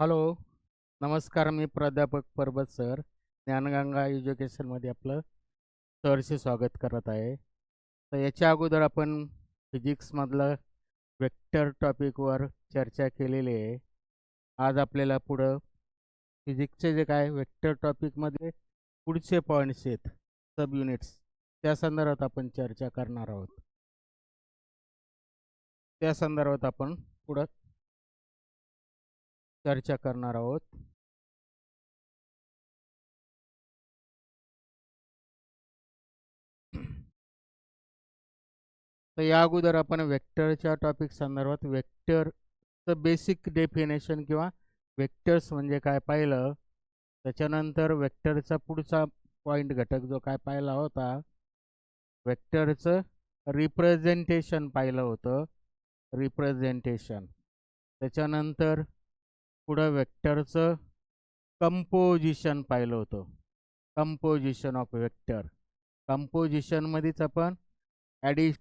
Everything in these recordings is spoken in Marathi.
हॅलो, नमस्कार. मी प्राध्यापक परबत सर, ज्ञानगंगा एज्युकेशनमध्ये आपलं सहर्ष स्वागत करत आहे. तर याच्या अगोदर आपण फिजिक्समधलं वेक्टर टॉपिकवर चर्चा केलेली आहे. आज आपल्याला पुढं फिजिक्सचे जे काय वेक्टर टॉपिकमध्ये पुढचे पॉईंट्स आहेत, सब युनिट्स, त्या संदर्भात आपण चर्चा करणार आहोत. त्या संदर्भात आपण पुढं चर्चा करणार आहोत. तर या अगोदर आपण वेक्टरच्या टॉपिक संदर्भात वेक्टरचं बेसिक डेफिनेशन किंवा वेक्टर्स म्हणजे काय पाहिलं. त्याच्यानंतर वेक्टरचा पुढचा पॉईंट घटक जो काय पाहिला होता, वेक्टरचं रिप्रेझेंटेशन पाहिलं होतं. रिप्रेझेंटेशन त्याच्यानंतर पुढं वेक्टरचं कंपोजिशन पाहिलं होतं. Composition of vector. कंपोजिशनमध्येच आपण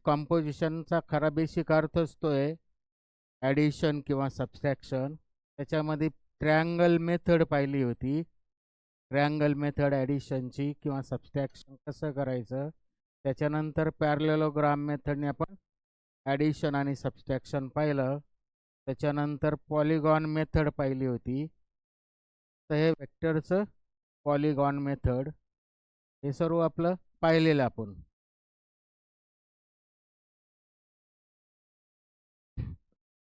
कॉम्पोजिशनचा खरा बेसिक अर्थ असतोय ॲडिशन किंवा सबस्ट्रॅक्शन. त्याच्यामध्ये ट्रँगल मेथड पाहिली होती. ट्रँगल मेथड ॲडिशनची किंवा सबस्ट्रॅक्शन कसं करायचं. त्याच्यानंतर पॅरलेलोग्राम मेथडने आपण ॲडिशन आणि सबस्ट्रॅक्शन पाहिलं. त्याच्यानंतर पॉलिगॉन मेथड पाहिली होती. तर हे वेक्टरचं पॉलिगॉन मेथड हे सर्व आपलं पाहिलेलं आपण.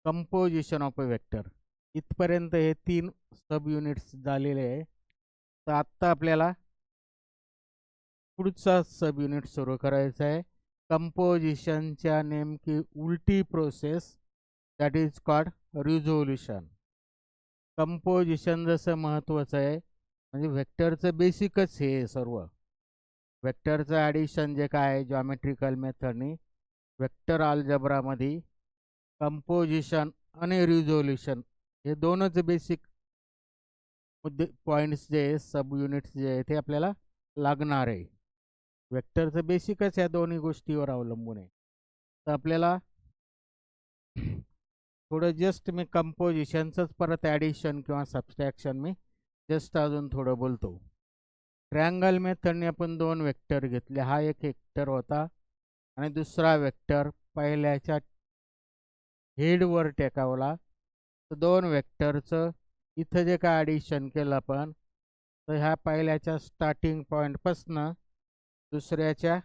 कंपोजिशन ऑफ अ वेक्टर इथपर्यंत हे 3 सब युनिट्स झालेले आहे. तर आत्ता आपल्याला पुढचा सब युनिट सुरू करायचा आहे. कंपोजिशनच्या नेमकी उलटी process, that is called resolution. Composition जसं महत्त्वाचं आहे म्हणजे वेक्टरचं बेसिकच हे सर्व. वेक्टरचं ॲडिशन जे काय आहे जॉमेट्रिकल मेथडनी वेक्टर अल्जेब्रामध्ये कंपोजिशन आणि रिझोल्युशन हे दोनच बेसिक मुद्दे पॉईंट्स जे सब युनिट्स जे आहे ते आपल्याला लागणार आहे. वेक्टरचं बेसिकच या दोन्ही गोष्टीवर अवलंबून आहे. तर आपल्याला थोडं जस्ट मी कंपोजिशनचंच परत ॲडिशन किंवा सबस्ट्रॅक्शन मी जस्ट अजून थोडं बोलतो. ट्रँगल मेथडने आपण 2 वेक्टर घेतले. हा एक वेक्टर होता आणि दुसरा वेक्टर पहिल्याच्या हेडवर टेकावला. तर 2 वेक्टरचं इथं जे काय ॲडिशन केलं आपण, तर ह्या पहिल्याच्या स्टार्टिंग पॉईंटपासनं दुसऱ्याच्या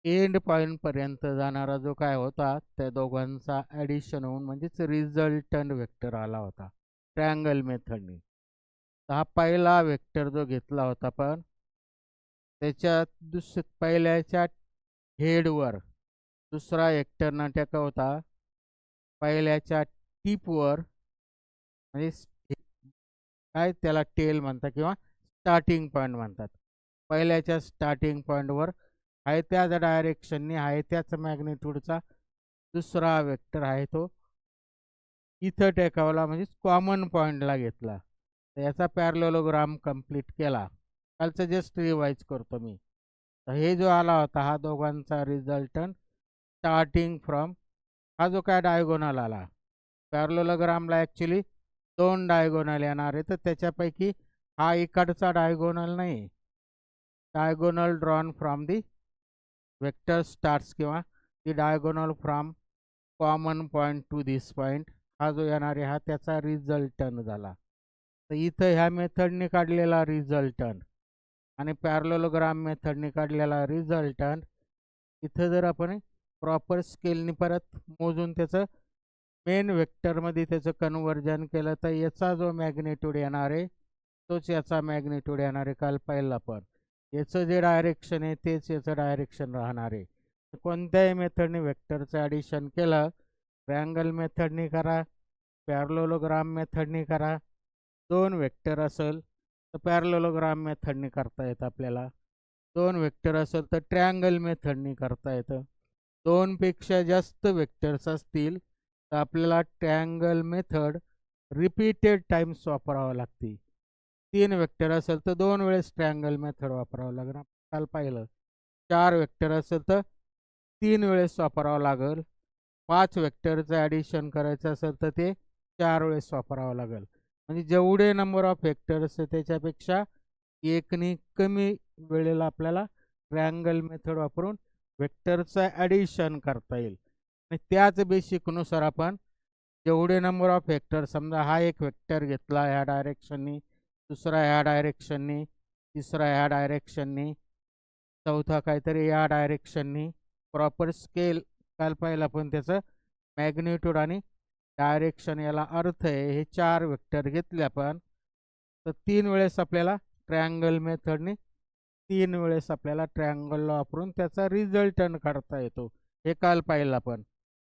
एंड पॉईंटपर्यंत जाणारा जो काय होता त्या दोघांचा ॲडिशन होऊन म्हणजेच रिझल्टंट वेक्टर आला होता ट्रँगल मेथडनी. तर हा पहिला वेक्टर जो घेतला होता पण त्याच्यात पहिल्याच्या हेडवर दुसरा वेक्टरना टेका होता पहिल्याच्या टिपवर, म्हणजे काय त्याला टेल म्हणतात किंवा स्टार्टिंग पॉईंट म्हणतात. पहिल्याच्या स्टार्टिंग पॉईंटवर आहे त्याच डायरेक्शनने आहे त्याच मॅग्निट्यूडचा दुसरा वेक्टर आहे तो इथं टेकावला म्हणजे कॉमन पॉईंटला घेतला. तर याचा पॅरलेलोग्राम कंप्लीट केला. कालचं जस्ट रिवाईज करतो मी. तर हे जो आला होता हा दोघांचा रिझल्टंट स्टार्टिंग फ्रॉम हा जो काय डायगोनल आला. पॅरलेलोग्रामला ॲक्च्युली 2 डायगोनल येणार आहे. तर त्याच्यापैकी हा इकडचा डायगोनल नाही. Diagonal drawn from the vector starts किंवा the diagonal from common point to this point हा जो येणार आहे हा त्याचा रिझल्टंट झाला. तर इथं ह्या मेथडने काढलेला रिझल्टंट आणि पॅरलेलोग्राम मेथडने काढलेला रिझल्टंट इथं जर आपण प्रॉपर स्केलने परत मोजून त्याचं मेन वेक्टरमध्ये त्याचं कन्वर्जन केलं तर याचा जो मॅग्निट्यूड येणार आहे तोच याचा मॅग्निट्यूड येणार आहे. काल पाहिलं पण याचं जे डायरेक्शन आहे तेच याचं डायरेक्शन राहणार आहे. कोणत्याही मेथडने वेक्टरचं ॲडिशन केलं, ट्रँगल मेथडने करा, पॅरलेलोग्राम मेथडने करा. 2 वेक्टर असेल तर पॅरलेलोग्राम मेथडने करता येतं आपल्याला. 2 वेक्टर असेल तर ट्रँगल मेथडने करता येतं. 2 पेक्षा जास्त वेक्टर्स असतील तर आपल्याला ट्रँगल मेथड रिपीटेड टाइम्स वापरावं लागते. 3 वेक्टर असेल तर 2 वेळेस ट्रायंगल मेथड वापरावं लागेल. आपण काल पाहिलं. 4 वेक्टर असेल तर 3 वेळेस वापरावं लागेल. 5 वेक्टरचं ॲडिशन करायचं असेल तर ते 4 वेळेस वापरावं लागेल. म्हणजे जेवढे नंबर ऑफ वेक्टर्स आहे त्याच्यापेक्षा एकनी कमी वेळेला आपल्याला ट्रायंगल मेथड वापरून वेक्टरचं ॲडिशन करता येईल. आणि त्याच बेसिकनुसार आपण जेवढे नंबर ऑफ वेक्टर, समजा हा एक वेक्टर घेतला ह्या डायरेक्शननी, दुसरा ह्या डायरेक्शननी, तिसरा ह्या डायरेक्शननी, चौथा काहीतरी या डायरेक्शननी, प्रॉपर स्केल काल पाहिलं पण त्याचं मॅग्निट्यूड आणि डायरेक्शन याला अर्थ आहे. हे 4 वेक्टर घेतले आपण तर 3 वेळेस आपल्याला ट्रायंगल मेथडने 3 वेळेस आपल्याला ट्रायंगलला वापरून त्याचा रिझल्टंट काढता येतो. हे काल पाहिलं आपण.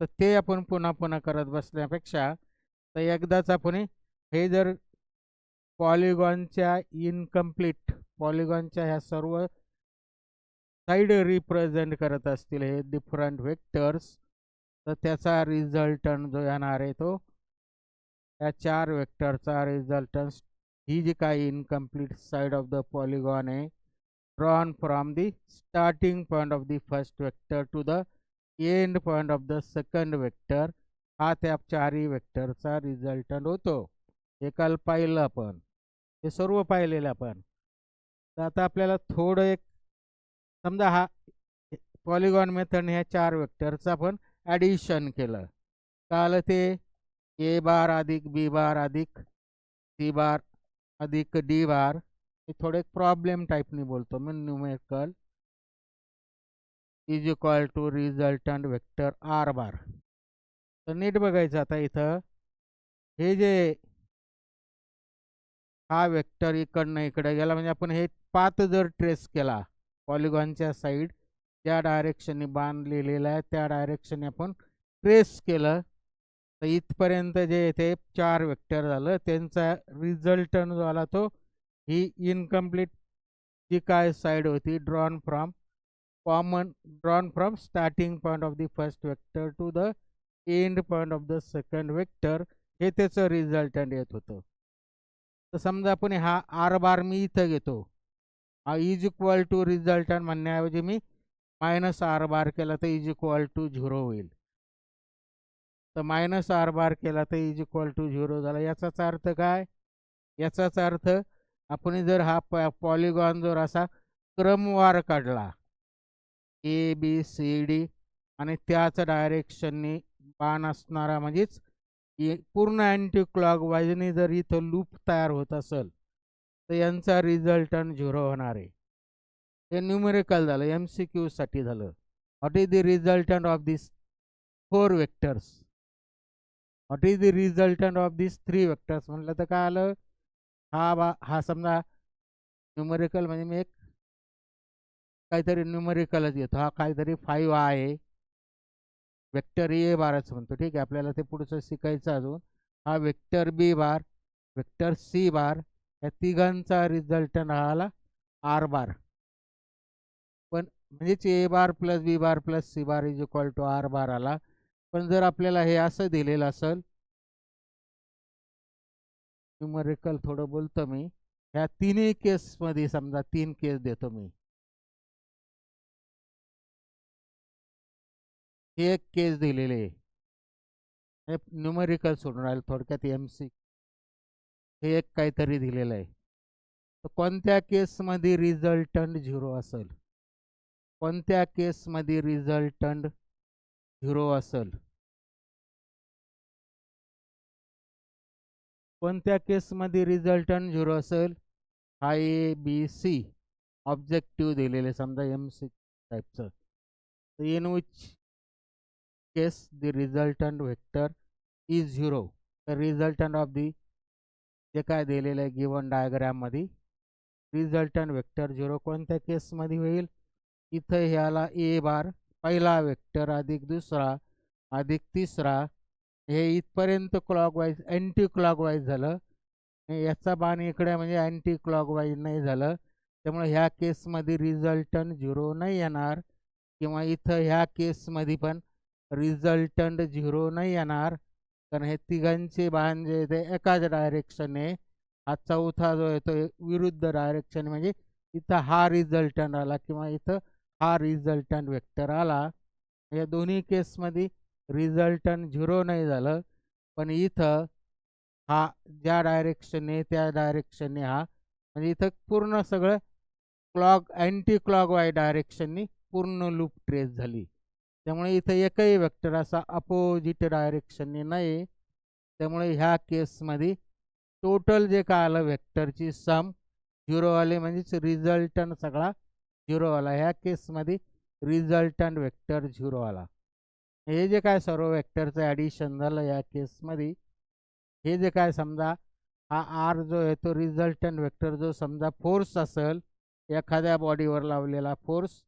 तर ते आपण पुन्हा पुन्हा करत बसण्यापेक्षा तर एकदाच आपण हे जर पॉलिगॉनच्या इनकम्प्लीट पॉलिगॉनच्या ह्या सर्व साईड रिप्रेझेंट करत असतील हे डिफरंट वेक्टर्स, तर त्याचा रिझल्टंट जो येणार आहे तो या 4 वेक्टरचा रिझल्टंट ही जी काही incomplete side of the polygon आहे, drawn from the starting point of the first vector to the end point of the second vector, हा त्या 4ही वेक्टरचा रिझल्टंट होतो. हे काल पाहिलं आपण, हे सर्व पाहिलेलं आपण. तर आता आपल्याला थोडं एक समजा हा पॉलिगॉन मेथडने ह्या 4 वेक्टरचं आपण ॲडिशन केलं. काल ते ए बार अधिक बी बार अधिक सी बार अधिक डी बार, हे थोडे प्रॉब्लेम टाईपनी बोलतो मी, numerical is equal to resultant vector R bar. तर नीट बघायचं आता इथं हे जे हा वेक्टर इकडनं इकडे गेला म्हणजे आपण हे पाथ जर ट्रेस केला पॉलिगॉनच्या साईड ज्या डायरेक्शनने बाण लिहिलेला आहे त्या डायरेक्शनने आपण ट्रेस केलं तर इथपर्यंत जे इथे 4 वेक्टर झालं त्यांचा रिझल्टंट जो आला तो ही इनकम्प्लीट जी काय साईड होती drawn from starting point of the first vector to the end point of the second vector, हे त्याचं रिझल्टंट येत होतं. तर समजा आपण हा आर बार मी इथं घेतो, हा इज इक्वल टू रिझल्टंट म्हणण्याऐवजी मी मायनस आर बार केला तर इज इक्वल टू 0 होईल. तर मायनस आर बार केला तर इज इक्वल टू 0 झाला. याचाच अर्थ काय? याचाच अर्थ आपण जर हा पॉलिगॉन जर असा क्रमवार काढला ए बी सी डी आणि त्याच डायरेक्शननी बाण असणारा म्हणजेच पूर्ण अँटी क्लॉकवाईजने जर इथं लूप तयार होत असेल तर यांचा रिझल्टंट 0 होणार आहे. हे न्यूमेरिकल झालं, MCQ साठी झालं. What is the resultant of this 4 vectors, what is the resultant of this 3 vectors म्हटलं तर काय आलं, हा समजा न्यूमेरिकल म्हणजे मी एक काहीतरी न्यूमेरिकलच घेतो, हा काहीतरी 5 आहे वेक्टर ए बारच म्हणतो. ठीक आहे, आपल्याला ते पुढचं शिकायचं अजून. हा vector B bar, vector C bar, या तिघांचा रिझल्टंट आला आर बार. पण म्हणजेच A bar plus B bar plus C bar is equal to R bar आला. पण जर आपल्याला हे असं दिलेलं असेल, न्यूमेरिकल थोडं बोलतो मी, ह्या तिन्ही केसमध्ये समजा 3 केस देतो मी. हे एक केस दिलेले आहे, न्यूमेरिकल सोडून राहील थोडक्यात MC, हे एक काहीतरी दिलेलं आहे. तर कोणत्या केसमध्ये रिझल्टंट 0 असेल, कोणत्या केसमध्ये रिझल्टंट 0 असेल, कोणत्या केसमध्ये रिझल्टंट 0 असेल, हा ए बी सी ऑब्जेक्टिव्ह दिलेले समजा MC टाईपचं. तर in which case the resultant vector is 0, the resultant of the जे काय दिलेलं आहे गिवन डायग्राममध्ये रिझल्टंट वेक्टर 0 कोणत्या केसमध्ये होईल. इथं ह्याला ए बार पहिला वेक्टर अधिक दुसरा अधिक तिसरा, हे इथपर्यंत क्लॉकवाईज अँटी क्लॉकवाईज झालं, याचा बाण इकडे म्हणजे अँटी क्लॉकवाईज नाही झालं. त्यामुळे ह्या केसमध्ये रिझल्टंट 0 नाही येणार, किंवा इथं ह्या केसमध्ये पण रिझल्टंट 0 नाही येणार. कारण हे तिघांचे बाण जे आहे ते एकाच डायरेक्शनने, हा चौथा जो आहे तो विरुद्ध डायरेक्शन, म्हणजे इथं हा रिझल्टंट आला किंवा इथं हा रिझल्टंट वेक्टर आला. या दोन्ही केसमध्ये रिझल्टंट 0 नाही झालं, पण इथं हा ज्या डायरेक्शनने त्या डायरेक्शनने हा, म्हणजे इथं पूर्ण सगळं अँटी क्लॉक वाय डायरेक्शननी पूर्ण लूप ट्रेस झाली. त्यामुळे इथं एकही वेक्टर असा अपोजिट डायरेक्शनने नाही. त्यामुळे ह्या केसमध्ये टोटल जे काय आलं वेक्टरची सम 0 आले, म्हणजेच रिझल्टंट सगळा 0 आला. ह्या केसमध्ये रिझल्टंट वेक्टर 0 आला. हे जे काय सर्व वेक्टरचं ॲडिशन झालं या केसमध्ये, हे जे काय समजा हा आर जो आहे तो रिझल्टंट वेक्टर जो समजा फोर्स असेल, एखाद्या बॉडीवर लावलेला फोर्स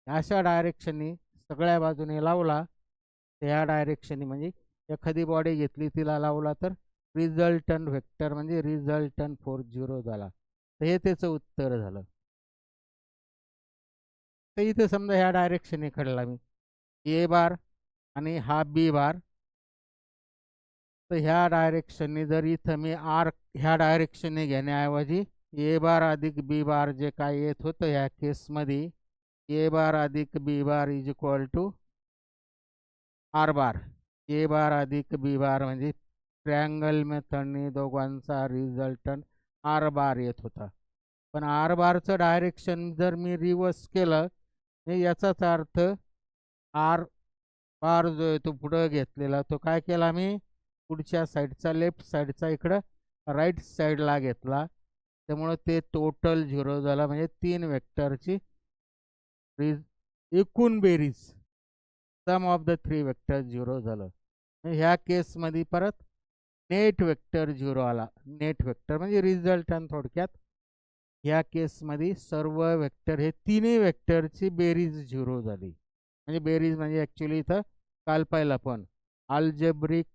अशा डायरेक्शननी सगळ्या बाजूने लावला, त्या डायरेक्शननी म्हणजे एखादी बॉडी घेतली तिला लावला तर रिझल्टंट वेक्टर म्हणजे रिझल्टंट फोर्स 0 झाला. तर हे त्याचं उत्तर झालं. तर इथे समजा ह्या डायरेक्शनने खडला मी ए बार आणि हा बी बार, तर ह्या डायरेक्शनने जर इथं मी आर ह्या डायरेक्शनने घेण्याऐवजी ए बार अधिक बी बार जे काय येत होतं ह्या केसमध्ये, ए बार अधिक B bar is equal to R bar. A bar अधिक बी बार म्हणजे ट्रँगल मेथडने दोघांचा रिझल्टंट आर बार येत होता. पण आर बारचं डायरेक्शन जर मी रिवर्स केलं, याचाच अर्थ आर बार जो आहे तो पुढं घेतलेला, तो काय केला मी पुढच्या साईडचा लेफ्ट साईडचा इकडं राईट साईडला घेतला. त्यामुळं ते टोटल 0 झाला, म्हणजे 3 वेक्टरची एकूण बेरीज सम ऑफ द 3 वेक्टर 0 झालं. ह्या केसमध्ये परत नेट वेक्टर 0 आला. नेट वेक्टर म्हणजे रिझल्टंट थोडक्यात ह्या केसमध्ये सर्व वेक्टर हे तिन्ही वेक्टरची बेरीज 0 झाली. म्हणजे बेरीज म्हणजे ॲक्च्युली इथं काल पाहिलं पण अल्जेब्रिक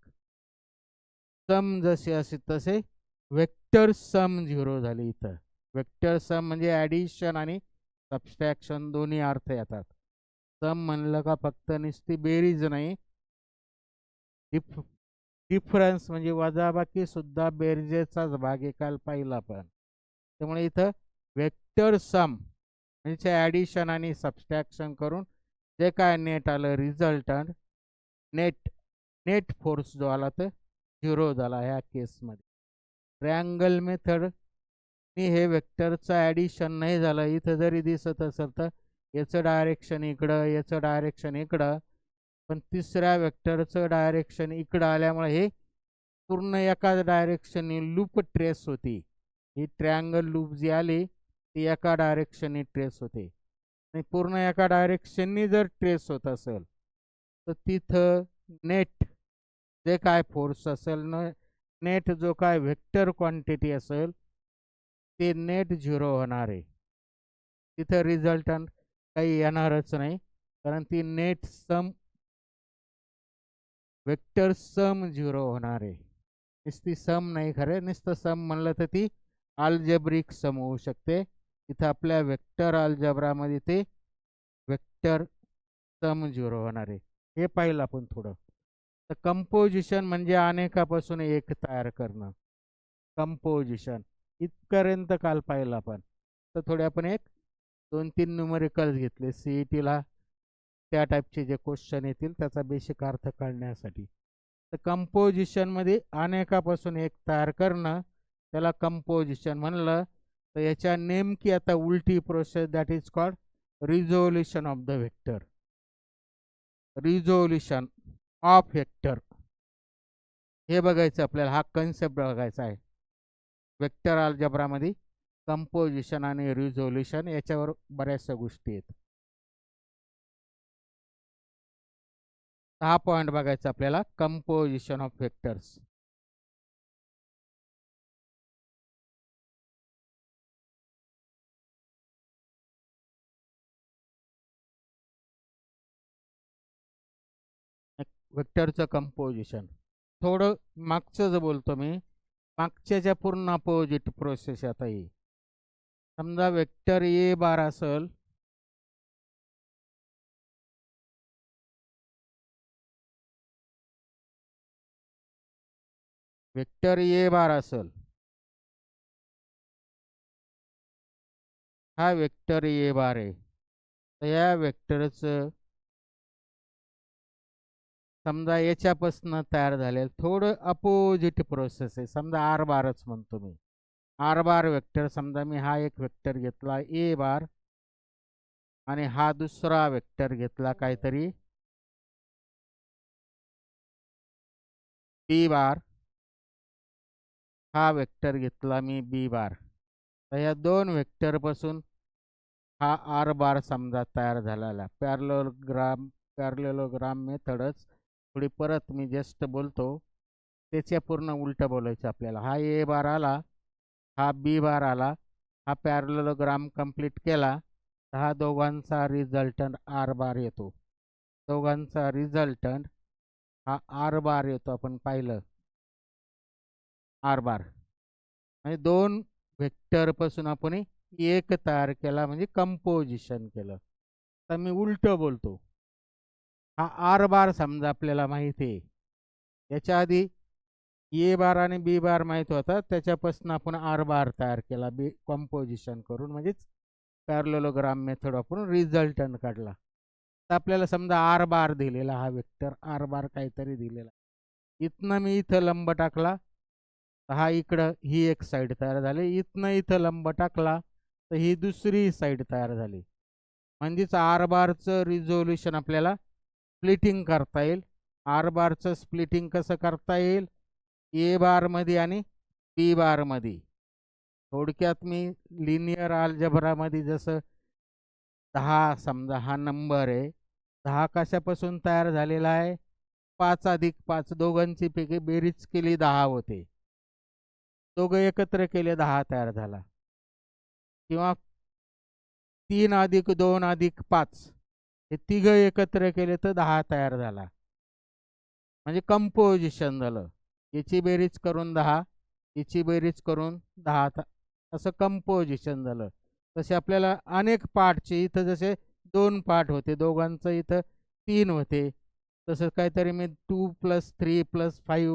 सम जसे असे तसे वेक्टर सम 0 झाली. इथं वेक्टर सम म्हणजे ॲडिशन आणि सबस्ट्रॅक्शन दोन्ही अर्थ येतात. सम म्हणलं का फक्त नुसती बेरीज नाही, डिफरन्स म्हणजे वजाबाकी सुद्धा बेरजेचाच भाग काल पाहिला पण. त्यामुळे इथं वेक्टर सम म्हणजे ॲडिशन आणि सबस्ट्रॅक्शन करून जे काय नेट आलं रिझल्टंट, नेट फोर्स जो आला तर 0 झाला ह्या केसमध्ये. ट्रँगल मेथड हे वेक्टरचं ॲडिशन नाही झालं. इथं जरी दिसत असेल तर याचं डायरेक्शन इकडं, याचं डायरेक्शन इकडं, पण तिसऱ्या वेक्टरचं डायरेक्शन इकडं आल्यामुळे हे पूर्ण एकाच डायरेक्शनने लूप ट्रेस होती. ही ट्रँगल लूप जी आली ती एका डायरेक्शनने ट्रेस होते. आणि पूर्ण एका डायरेक्शननी जर ट्रेस होत असेल तर तिथं नेट जे काय फोर्स असेल न, नेट जो काय वेक्टर क्वांटिटी असेल ते नेट 0 होणार आहे. तिथं रिझल्टंट काही येणारच नाही, कारण ती नेट सम वेक्टर सम 0 होणार आहे. नुसती सम नाही, खरं नुसतं सम म्हणलं तर ती अल्जेब्रिक सम होऊ शकते. इथं आपल्या वेक्टर अल्जेब्रामध्ये ते वेक्टर सम 0 होणार आहे. हे पाहिलं आपण थोडं. तर कंपोजिशन म्हणजे अनेकापासून एक तयार करणं. कंपोजिशन इथपर्यंत काल पाहिलं आपण. तर थोडे आपण 2-3 न्यूमेरिकल्स घेतले CETला त्या टाईपचे जे क्वेश्चन येतील त्याचा बेसिक अर्थ काढण्यासाठी. तर कंपोजिशनमध्ये अनेकापासून एक तयार करणं त्याला कंपोजिशन म्हणलं. तर याच्या नेमकी आता उलटी process that is called resolution of the vector. Resolution of vector हे बघायचं आपल्याला. हा कन्सेप्ट बघायचा आहे वेक्टर अल्जेब्रामध्ये. कंपोजिशन आणि रिझोल्युशन याच्यावर बऱ्याचशा गोष्टी आहेत. हा पॉईंट बघायचा आपल्याला, कंपोजिशन ऑफ वेक्टर्स. वेक्टरचं कंपोजिशन थोडं मागचं बोलतो मी, मागच्याच्या पूर्ण अपोजिट प्रोसेस आता ही. समजा वेक्टर ए बार असेल, वेक्टर ए बार असेल, हा वेक्टर ए बार आहे, तर या वेक्टरचं समजा याच्यापासून तयार झालेलं थोडं अपोजिट प्रोसेस आहे, समजा आर बारच म्हणतो मी. आर बार वेक्टर, समजा मी हा एक वेक्टर घेतला ए बार आणि हा दुसरा वेक्टर घेतला काहीतरी बी बार, हा वेक्टर घेतला मी बी बार. तर या दोन वेक्टरपासून हा आर बार समजा तयार झालेला. पॅरलेलोग्राम मेथडच थोडी परत मी जस्ट बोलतो, त्याच्या पूर्ण उलटं बोलायचं आपल्याला. हा ए बार आला, हा बी बार आला, हा पॅरलेलोग्राम कंप्लीट केला, तर हा दोघांचा रिझल्टंट आर बार येतो. दोघांचा रिझल्टंट हा आर बार येतो. आपण पाहिलं आर बार म्हणजे दोन वेक्टरपासून आपण एक तयार केला, म्हणजे कंपोजिशन केलं. तर मी उलट बोलतो, हा आर बार समजा आपल्याला माहिती आहे, याच्या आधी ए बार आणि बी बार माहीत होता, त्याच्यापासून आपण आर बार तयार केला बी कंपोजिशन करून, म्हणजेच पॅरलेलोग्राम मेथड वापरून रिझल्टंट काढला. तर आपल्याला समजा आर बार दिलेला, हा वेक्टर आर बार काहीतरी दिलेला, इथनं मी इथं लंब टाकला, तर हा इकडं ही एक साईड तयार झाली, इथनं इथं लंब टाकला तर ही दुसरी साईड तयार झाली. म्हणजेच आर बारचं रिझोल्युशन आपल्याला स्प्लिटिंग करता येईल. आर बारचं स्प्लिटिंग कसं करता येईल, ए बारमध्ये आणि बी बारमध्ये. थोडक्यात मी लिनियर अल्जेब्रामध्ये जसं 10 समजा हा नंबर आहे, 10 कशापासून तयार झालेला आहे, 5 अधिक 5 दोघांची पैकी बेरीज केली 10 होते, दोघं एकत्र केले 10 तयार झाला. किंवा 3 अधिक 2 अधिक 5 हे तिघं एकत्र केले तर 10 तयार झाला, म्हणजे कंपोजिशन झालं. याची बेरीज करून 10, याची बेरीज करून 10, असं कंपोजिशन झालं. तसे आपल्याला अनेक पार्टचे इथं जसे 2 पार्ट होते, दोघांचं इथं 3 होते, तसं काहीतरी मी 2 + 3 + 5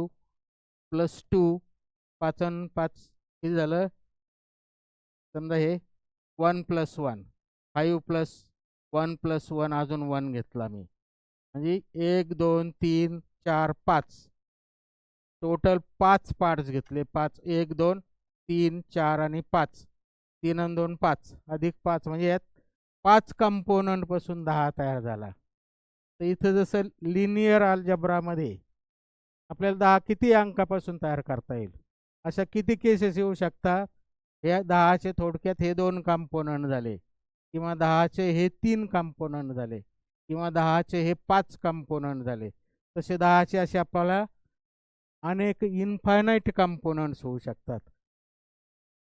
+ 2 5 आणि 5 किती झालं, समजा हे 1 + 1 5 + 1 + 1 अजून 1 घेतला मी, म्हणजे 1 2 3 4 5 टोटल 5 पार्ट्स घेतले. 5 1 2 3 4 आणि 5, 3 आणि 2 5 अधिक 5, म्हणजे यात 5 कंपोनंट पासून 10 तयार झाला. तर इथं जसं लिनियर अल्जेब्रामध्ये आपल्याला 10 किती अंकापासून तयार करता येईल, अशा किती केसेस येऊ शकतात. या 10चे थोडक्यात हे 2 कंपोनंट झाले, किंवा 10चे हे 3 कंपोनंट झाले, किंवा 10चे हे 5 कंपोनंट झाले. तसे 10चे असे आपल्याला अनेक इन्फायनाईट कंपोनंट्स होऊ शकतात.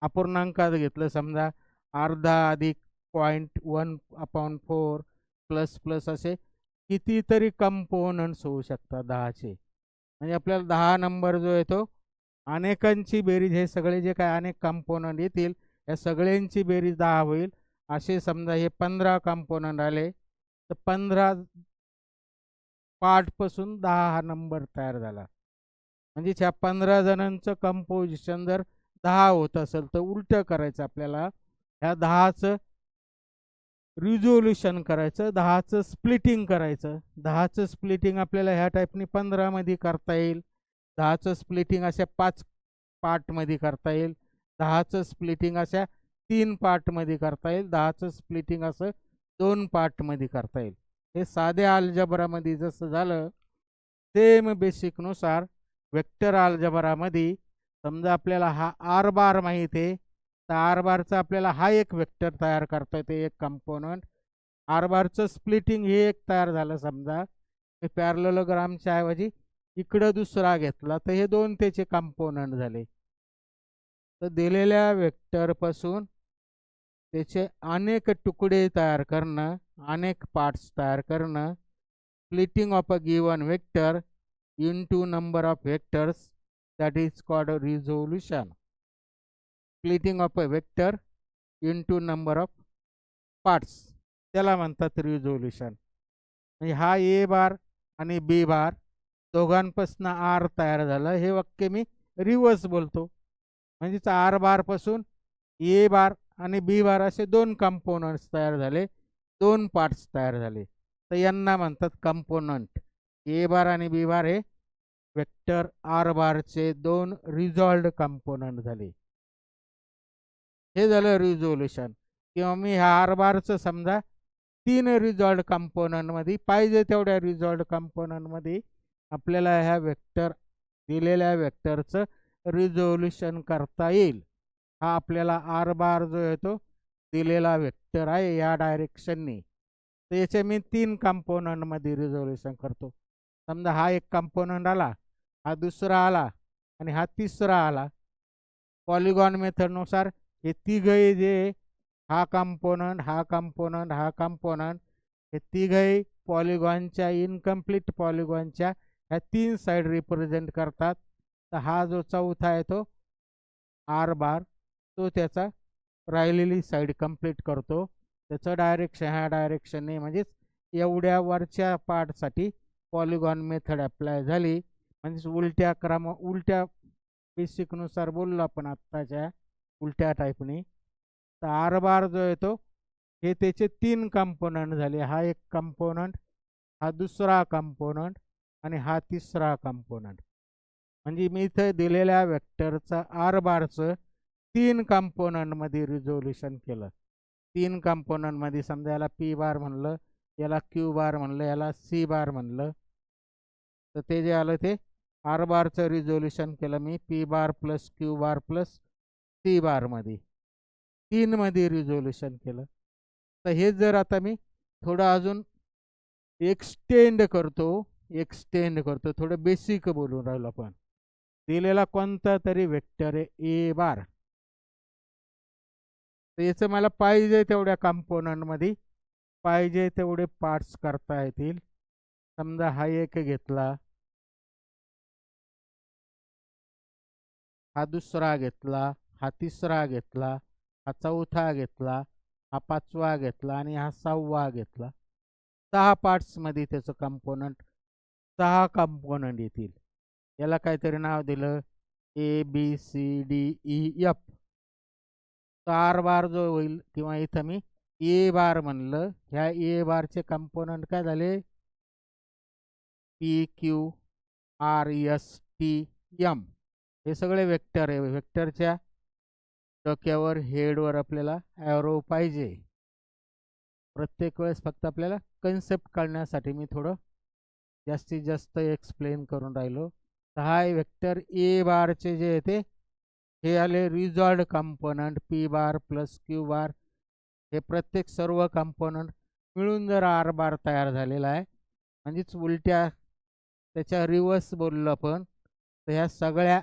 अपूर्णांकात घेतलं समजा अर्धा अधिक 0.1/4 प्लस प्लस असे कितीतरी कंपोनंट्स होऊ शकतात 10चे. म्हणजे आपल्याला 10 नंबर जो येतो, अनेकांची बेरीज, हे सगळे जे काय अनेक कंपोनंट येतील या सगळ्यांची बेरीज 10 होईल. असे समजा हे 15 कंपोनंट आले, तर 15 पार्टपासून 10 हा नंबर तयार झाला. म्हणजे ह्या 15 जणांचं कंपोजिशन जर 10 होत असेल तर उलटं करायचं आपल्याला, ह्या 10चं रिझोल्युशन करायचं, 10चं स्प्लिटिंग करायचं. 10चं स्प्लिटिंग आपल्याला ह्या टाईपनी 15 मध्ये करता येईल, 10चं स्प्लिटिंग अशा 5 पार्टमध्ये करता येईल, 10चं स्प्लिटिंग अशा 3 पार्टमध्ये करता येईल, 10चं स्प्लिटिंग असं 2 पार्टमध्ये करता येईल. हे साध्या अल्जेब्रामध्ये जसं झालं, सेम बेसिकनुसार वेक्टर अल्जेब्रामध्ये समजा आपल्याला हा आर बार माहिती आहे, तर आर बारचा आपल्याला हा एक वेक्टर तयार करता येते, एक कंपोनंट. आर बारचं स्प्लिटिंग हे एक तयार झालं, समजा हे पॅरलेलोग्रामच्या ऐवजी इकडं दुसरा घेतला, तर हे 2 त्याचे कंपोनंट झाले. तर दिलेल्या वेक्टरपासून त्याचे अनेक तुकडे तयार करणं, अनेक पार्ट्स तयार करणं, splitting of a given vector into number of vectors, that is called resolution. Splitting of a vector into number of parts, त्याला म्हणतात रिझोल्युशन. म्हणजे हा ए बार आणि बी बार दोघांपासून आर तयार झालं, हे वाक्य मी रिव्हर्स बोलतो. म्हणजेच आर बार पासून ए बार आणि बी बार असे दोन कंपोनंट्स तयार झाले, दोन पार्ट्स तयार झाले. तर यांना म्हणतात कंपोनंट. ए बार आणि बी बार हे वेक्टर आर बारचे दोन रिझॉल्व्ड कंपोनंट झाले. हे झालं रिझोल्युशन. किंवा मी ह्या आर बारचं समजा तीन रिझॉल्व्ड कंपोनंटमध्ये पाहिजे तेवढ्या रिझॉल्व्ड कंपोनंटमध्ये आपल्याला ह्या वेक्टर दिलेल्या वेक्टरचं रिझोल्युशन करता येईल. हा आपल्याला आर बार जो आहे तो दिलेला वेक्टर आहे या डायरेक्शनने. तर याचे मी तीन कंपोनंटमध्ये रिझोल्युशन करतो. समजा हा एक कंपोनंट आला, हा दुसरा आला आणि हा तिसरा आला. पॉलिगॉन मेथडनुसार हे तिघही जे हा कंपोनंट, हा कंपोनंट, हा कंपोनंट, हे तिघही पॉलिगॉनच्या इनकम्प्लीट पॉलिगॉनच्या ह्या तीन साईड रिप्रेझेंट करतात. तर हा जो चौथा आहे तो आर बार, तो त्याचा राहिलेली साईड कंप्लीट करतो. त्याचं डायरेक्शन ह्या डायरेक्शनने, म्हणजेच एवढ्या वरच्या पार्टसाठी पॉलिगॉन मेथड अप्लाय झाली. म्हणजेच उलट्या बेसिकनुसार बोललो आपण आत्ताच्या उलट्या टाईपने. तर आर बार जो आहे तो हे त्याचे तीन कंपोनंट झाले. हा एक कंपोनंट, हा दुसरा कंपोनंट आणि हा तिसरा कंपोनंट. म्हणजे मी इथं दिलेल्या वेक्टरचा आर बारचं तीन कंपोनंटमध्ये रिझोल्युशन केलं. तीन कंपोनंटमध्ये समजा याला पी बार म्हणलं, याला क्यू बार म्हणलं, याला सी बार म्हणलं. तर ते जे आलं ते आर बारचं रिझोल्युशन केलं मी P bar plus Q bar plus C बारमध्ये, तीनमध्ये रिझोल्युशन केलं. तर हे जर आता मी थोडं अजून एक्सटेंड करतो, थोडं बेसिक बोलून राहिलो आपण. दिलेला कोणता तरी वेक्टर आहे ए बार, तर याचं मला पाहिजे तेवढ्या कंपोनंटमध्ये पाहिजे तेवढे पार्ट्स करता येतील. समजा हा एक घेतला, हा दुसरा घेतला, हा तिसरा घेतला, हा चौथा घेतला, हा पाचवा घेतला आणि हा सहावा घेतला. 6 पार्ट्समध्ये त्याचं कंपोनंट 6 कंपोनंट येतील. याला काहीतरी नाव दिलं A B C D E F. तर आर बार जो होईल, किंवा इथं मी ए बार म्हणलं, ह्या ए बारचे कंपोनंट काय झाले, P Q R S T M. हे सगळे वेक्टर आहे. वेक्टरच्या डोक्यावर हेडवर आपल्याला ॲरो पाहिजे. प्रत्येक वेळेस फक्त आपल्याला कन्सेप्ट कळण्यासाठी मी थोडं जास्तीत जास्त एक्सप्लेन करून राहिलो. तर हा वेक्टर ए बारचे जे येते हे आले resolved component P bar plus Q bar. हे प्रत्येक सर्व कंपोनंट मिळून जर आर बार तयार झालेला आहे, म्हणजेच उलट्या त्याच्या रिव्हर्स बोललो आपण. तर ह्या सगळ्या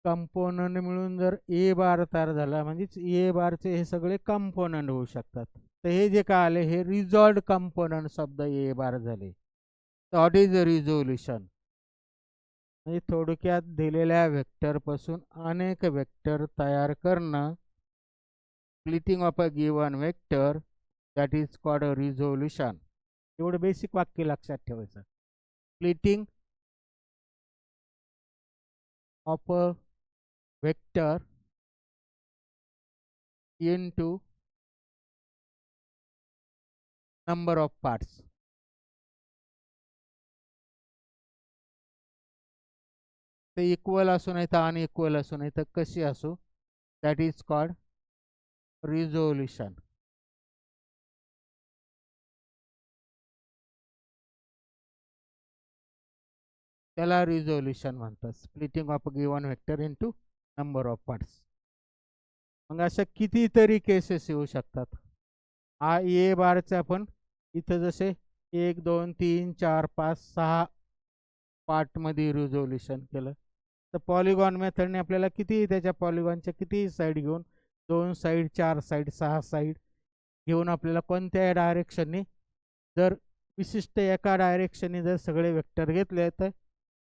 कंपोनंट मिळून जर ए बार तयार झाला, म्हणजेच ए बारचे हे सगळे कंपोनंट होऊ शकतात. तर हे जे काय आले हे रिझॉल्व्ड कंपोनंट शब्द ए बार झाले. What is resolution? म्हणजे थोडक्यात दिलेल्या वेक्टरपासून अनेक वेक्टर तयार करणं. Splitting of a given vector, that is called a resolution. एवढं बेसिक वाक्य लक्षात ठेवायचं. Splitting of a vector into number of parts. ते इक्वल असू नाही तर अनइक्वल असू नाही तर कशी असू, दॅट इज कॉल्ड रिझोल्युशन. त्याला रिझोल्युशन म्हणतात. Splitting of given vector into number of parts. मग अशा कितीतरी केसेस येऊ शकतात. हा ए बारचे आपण इथं जसे 1 2 3 4 5 6 पार्टमध्ये रिझोल्युशन केलं. तर पॉलिगॉन मेथडने आपल्याला किती त्याच्या पॉलिगॉनच्या किती साईड घेऊन, 2 साईड 4 साईड 6 साईड घेऊन आपल्याला कोणत्या डायरेक्शनने जर विशिष्ट एका डायरेक्शनने जर सगळे वेक्टर घेतले तर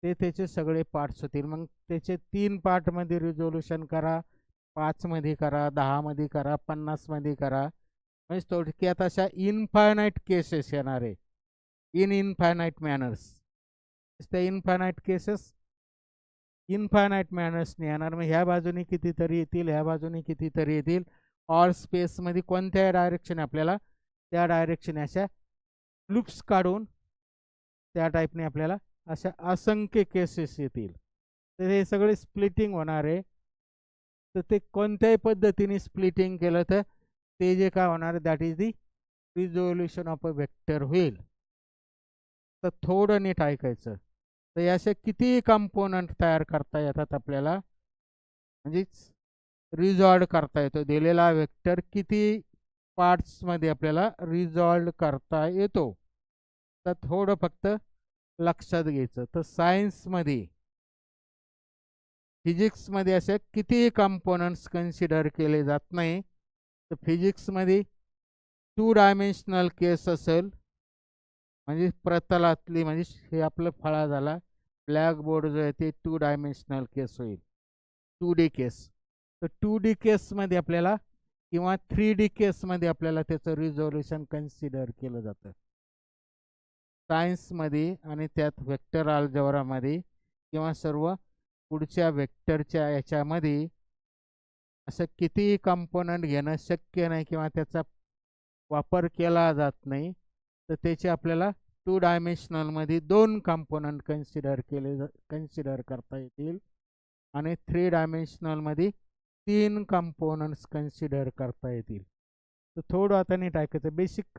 ते त्याचे सगळे पार्ट्स होतील. मग त्याचे 3 पार्टमध्ये रिझोल्युशन करा, 5मध्ये करा, 10मध्ये करा, 50मध्ये करा. म्हणजे थोडक्यात अशा इनफायनाईट केसेस येणार आहे, इन इनफायनाईट मॅनर्स. त्या इनफायनाईट केसेस इन्फायनाईट मॅनर्सने येणार. मग ह्या बाजूने कितीतरी येतील, ह्या बाजूने कितीतरी येतील. ऑल स्पेसमध्ये कोणत्या डायरेक्शन आपल्याला त्या डायरेक्शन अशा लूप्स काढून त्या टाईपने आपल्याला अशा असंख्य केसेस येतील. तर हे सगळे स्प्लिटिंग होणार आहे. तर ते कोणत्याही पद्धतीने स्प्लिटिंग केलं तर ते जे काय होणार that is the resolution of a vector होईल. तर थोडं नीट ऐकायचं. तर असे किती कंपोनंट तयार करता येतात आपल्याला, म्हणजेच रिझॉल्व करता येतो. दिलेला वेक्टर किती पार्ट्समध्ये आपल्याला रिझॉल्व करता येतो. तर थोडं फक्त लक्षात घ्यायचं. तर सायन्समध्ये, फिजिक्समध्ये असे किती कंपोनंट्स कन्सिडर केले जात नाही. तर फिजिक्समध्ये 2 डायमेन्शनल केस असेल, म्हणजे प्रतलातली, म्हणजे हे आपलं फळा झाला. ब्लॅकबोर्ड जो आहे ते 2 डायमेन्शनल केस होईल, 2D केस. तर 2D केसमध्ये आपल्याला किंवा 3D केसमध्ये आपल्याला त्याचं रिझोल्युशन कन्सिडर केलं जातं सायन्समध्ये. आणि त्यात वेक्टर अल्जेब्रामध्ये किंवा सर्व पुढच्या वेक्टरच्या याच्यामध्ये असं कितीही कंपोनंट घेणं शक्य नाही किंवा त्याचा वापर केला जात नाही. तर त्याचे आपल्याला 2 डायमेन्शनलमध्ये 2 कंपोनंट कन्सिडर करता येतील आणि 3 डायमेन्शनलमध्ये 3 कंपोनंट्स कन्सिडर करता येतील. तर थोडं आता नीट ऐकायचं. बेसिक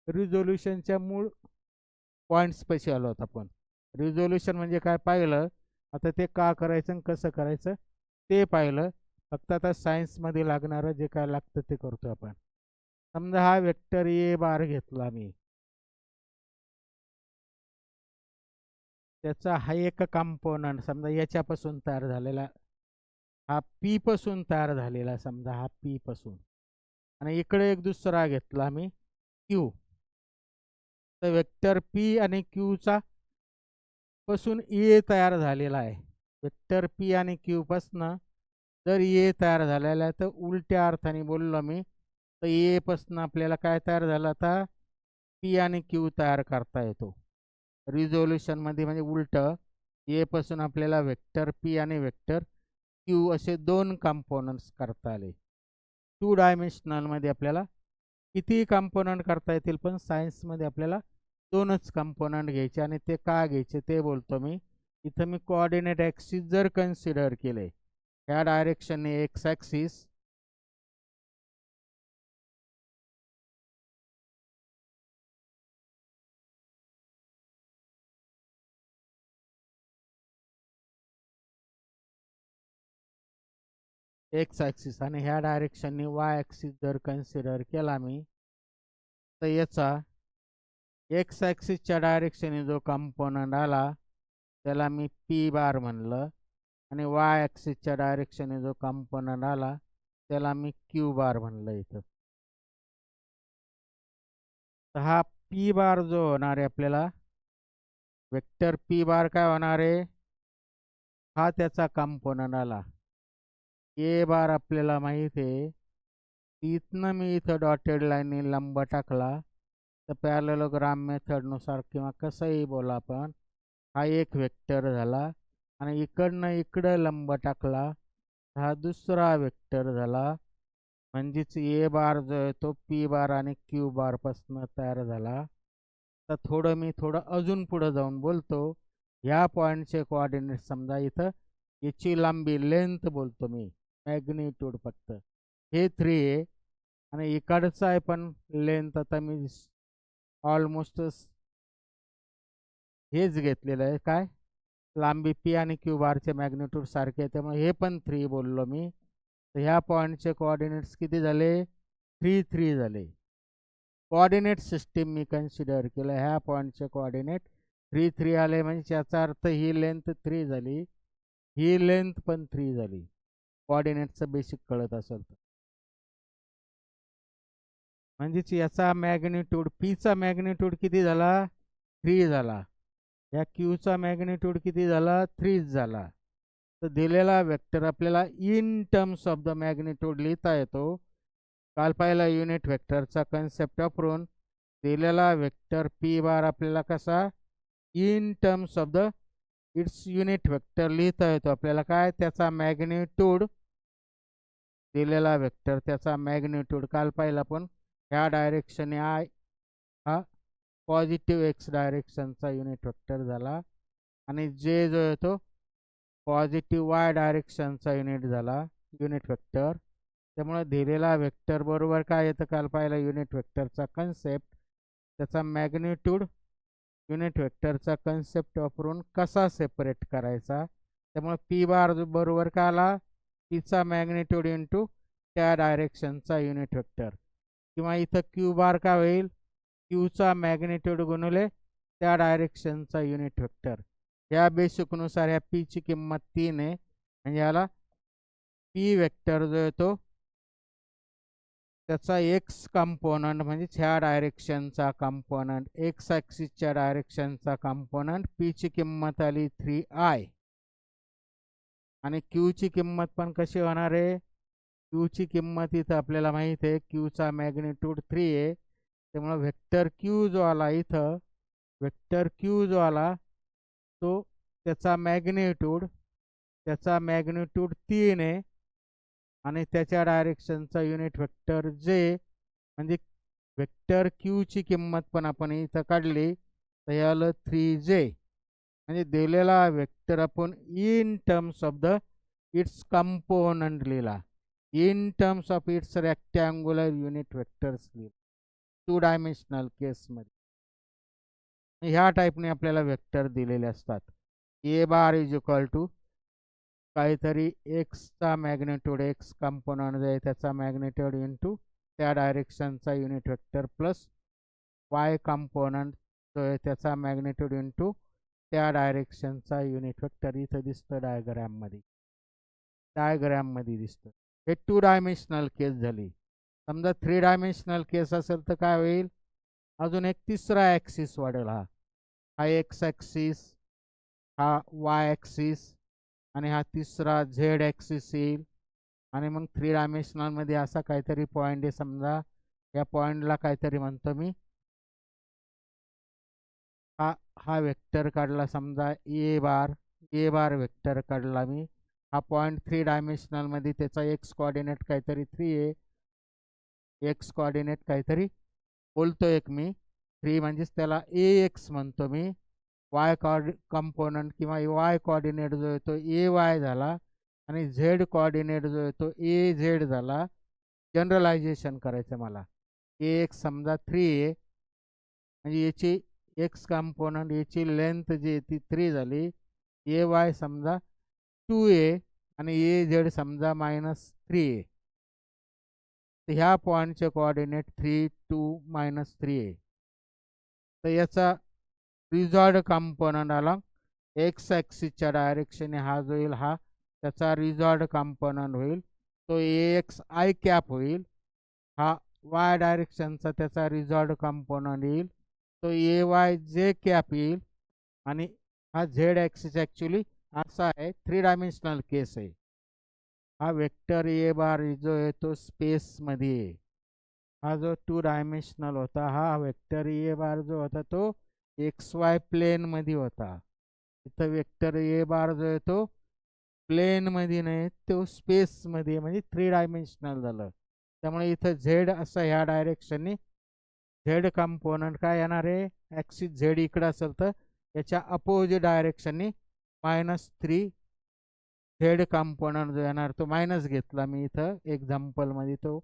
रिझोल्युशनच्या मूळ पॉईंट्स पैसे आलो होता आपण. रिझोल्युशन म्हणजे काय पाहिलं, आता ते का करायचं आणि कसं करायचं ते पाहिलं. फक्त आता सायन्समध्ये लागणारं जे काय लागतं ते करतो आपण. समजा हा वेक्टर ए बार घेतला मी, त्याचा हा एक कंपोनंट समजा याच्यापासून तयार झालेला, हा पी पासून तयार झालेला, समजा हा पी पासून, आणि इकडे एक दुसरा घेतला मी क्यू. तर वेक्टर पी आणि क्यूचा पासून ए तयार झालेला आहे. वेक्टर पी आणि क्यू पासून जर ए तयार झालेला आहे तर उलट्या अर्थाने बोललो मी, तर ए पासून आपल्याला काय तयार झालं, आता पी आणि क्यू तयार करता येतो रिझोल्युशनमध्ये. म्हणजे उलट ए पासून आपल्याला वेक्टर पी आणि वेक्टर क्यू असे 2 कंपोनंट्स करता आले. 2 डायमेन्शनलमध्ये आपल्याला किती कंपोनंट करता येतील, पण सायन्समध्ये आपल्याला 2च कंपोनंट घ्यायचे. आणि ते का घ्यायचे ते बोलतो मी. इथं मी कोऑर्डिनेट ॲक्सिस जर कन्सिडर केले, ह्या डायरेक्शनने एक्स ॲक्सिस, एक्स ॲक्सिस आणि ह्या डायरेक्शनने वाय ॲक्सिस जर कन्सिडर केला मी, तर याचा एक्स ॲक्सिसच्या डायरेक्शनने जो कंपोनंट आला त्याला मी पी बार म्हणलं, आणि वाय ॲक्सिसच्या डायरेक्शनने जो कंपोनंट आला त्याला मी क्यू बार म्हणलं इथं. तर हा पी बार जो होणार आहे आपल्याला, वेक्टर पी बार काय होणार आहे, हा त्याचा कंपोनंट आला. ए बार आपल्याला माहीत आहे, इथनं मी इथं डॉटेड लाईनने लंब टाकला तर पॅरलेलोग्राम मेथडनुसार किंवा कसंही बोला आपण, हा एक वेक्टर झाला. आणि इकडनं इकडं लंब टाकला, हा दुसरा वेक्टर झाला. म्हणजेच ए बार जो आहे तो पी बार आणि क्यू बारपासून तयार झाला. तर थोडं अजून पुढं जाऊन बोलतो. ह्या पॉईंटचे कोऑर्डिनेट समजा इथं, याची लांबी लेंथ बोलतो मी, मॅग्निट्यूड फक्त हे 3 आहे. आणि इकडचं आहे पण लेंथ आता मी ऑलमोस्ट हेच घेतलेलं आहे, काय लांबी पी आणि क्यू बारचे मॅग्निट्यूड सारखे आहे, त्यामुळे हे पण 3 बोललो मी. तर ह्या पॉईंटचे कोऑर्डिनेट्स किती झाले, 3 3 झाले. कोऑर्डिनेट सिस्टीम मी कन्सिडर केलं, ह्या पॉईंटचे कोऑर्डिनेट 3 3 आले. म्हणजे याचा अर्थ ही लेंथ 3 झाली, ही लेंथ पण 3 झाली. कोऑर्डिनेटचं बेसिक कळत असेल तर, म्हणजेच याचा मॅग्निट्यूड पीचा मॅग्निट्यूड किती झाला, 3 झाला. या क्यूचा मॅग्निट्यूड किती झाला, 3 झाला. तर दिलेला वेक्टर आपल्याला in terms of the magnitude लिहिता येतो. काल पाहिला युनिट वेक्टरचा कन्सेप्ट वापरून दिलेला वेक्टर पी बार आपल्याला कसा in terms of the it's unit vector लिहिता येतो आपल्याला. काय त्याचा मॅग्निट्यूड, दिलेला वेक्टर त्याचा मॅग्निट्यूड काल पाहिला आपण, ह्या डायरेक्शनने आय हा पॉझिटिव्ह एक्स डायरेक्शनचा युनिट वेक्टर झाला, आणि जे जो येतो पॉझिटिव्ह वाय डायरेक्शनचा युनिट वेक्टर. त्यामुळे दिलेला वेक्टर बरोबर काय येतं काल पाहिला, युनिट वेक्टरचा कन्सेप्ट, त्याचा मॅग्निट्यूड युनिट वेक्टरचा कन्सेप्ट वापरून कसा सेपरेट करायचा. त्यामुळे पी बार बरोबर काय आला, पीचा मॅग्निट्यूड इंटू त्या डायरेक्शनचा युनिट वेक्टर, किंवा इथं क्यू बार काय होईल, क्यूचा मॅग्निट्यूड गुणिले त्या डायरेक्शनचा युनिट वेक्टर. या बेसिकनुसार ह्या पीची किंमत 3 आहे, म्हणजे याला पी वेक्टर जो येतो त्याचा एक्स कंपोनंट म्हणजे ह्या डायरेक्शनचा कंपोनंट, एक्स ॲक्सिसच्या डायरेक्शनचा कंपोनंट, पीची किंमत आली 3i, आणि क्यूची किंमत पण कशी होणार आहे, क्यूची किंमत इथं आपल्याला माहिती आहे क्यूचा मॅग्निट्यूड 3 आहे. त्यामुळे वेक्टर क्यू जो आला इथं, वेक्टर क्यू जो आला तो त्याचा मॅग्निट्यूड 3 आहे, आणि त्याच्या डायरेक्शनचा युनिट वेक्टर जे, म्हणजे वेक्टर क्यूची किंमत पण आपण इथं काढली तर याला 3j, म्हणजे दिलेला वेक्टर आपण in terms of the its component लिहिला, in terms of its rectangular unit vectors लिहिला 2 डायमेन्शनल केसमध्ये. ह्या टाईपने आपल्याला वेक्टर दिलेले असतात. ए बार इज इक्वल टू काहीतरी एक्सचा मॅग्निट्यूड, एक्स कंपोनंट जो आहे त्याचा मॅग्निट्यूड इंटू त्या डायरेक्शनचा unit vector, plus Y component जो आहे त्याचा मॅग्निट्यूड इंटू त्या डायरेक्शनचा युनिट वेक्टर. इथं दिसतं डायग्रॅममध्ये दिसतं. हे 2 डायमेन्शनल केस झाली. समजा 3 डायमेन्शनल केस असेल तर काय होईल, अजून एक तिसरा ॲक्सिस वाढेल. हा एक्स ॲक्सिस, हा वाय ॲक्सिस, आणि हा तिसरा झेड ॲक्सिस येईल. आणि मग 3 डायमेन्शनलमध्ये असा काहीतरी पॉईंट आहे, समजा या पॉईंटला काहीतरी म्हणतो मी, हा वेक्टर काढला समजा ए बार वेक्टर काढला मी. हा पॉईंट 3 डायमेन्शनलमध्ये त्याचा एक्स कोऑर्डिनेट काहीतरी 3 आहे, एक्स कोऑर्डिनेट काहीतरी बोलतो एक मी 3, म्हणजेच त्याला ए एक्स म्हणतो मी. वाय कंपोनंट किंवा वाय कोऑर्डिनेट जो येतो ए वाय झाला, आणि झेड कोऑर्डिनेट जो येतो ए झेड झाला. जनरलायझेशन करायचं मला, ए एक्स समजा 3 आहे, म्हणजे याची एक्स कंपोनंट याची लेंथ जी ती 3 झाली. ए वाय समजा 2 आहे, आणि ए झेड समजा -3 आहे. तर ह्या पॉईंटचे कोऑर्डिनेट 3, 2, -3 आहे. तर याचा रिझॉल्ड कंपोनंट आला एक्स ॲक्सिसच्या डायरेक्शनने, हा जो येईल हा त्याचा रिझॉल्ड कंपोनंट होईल, तो ए एक्स आय कॅप होईल. हा वाय डायरेक्शनचा त्याचा रिझॉल्ड कंपोनंट येईल, तो ए वाय जे कॅप येईल. आणि हा झेड ॲक्सिस ॲक्च्युली असा आहे, 3 डायमेन्शनल केस आहे. हा वेक्टर ए बार जो आहे तो स्पेसमध्ये आहे. हा जो 2 डायमेन्शनल होता, हा वेक्टर ए बार जो होता तो एक्स वाय प्लेनमध्ये होता. इथं वेक्टर ए बार जो आहे तो प्लेनमध्ये नाही, तो स्पेसमध्ये, म्हणजे 3 डायमेन्शनल झालं. त्यामुळे इथं झेड असं ह्या डायरेक्शनने झेड कंपोनंट काय येणार आहे, ॲक्सिस झेड इकडं असेल तर याच्या अपोजिट डायरेक्शनने -3 झेड कंपोनंट जो येणार तो मायनस घेतला मी इथं एक्झाम्पलमध्ये तो.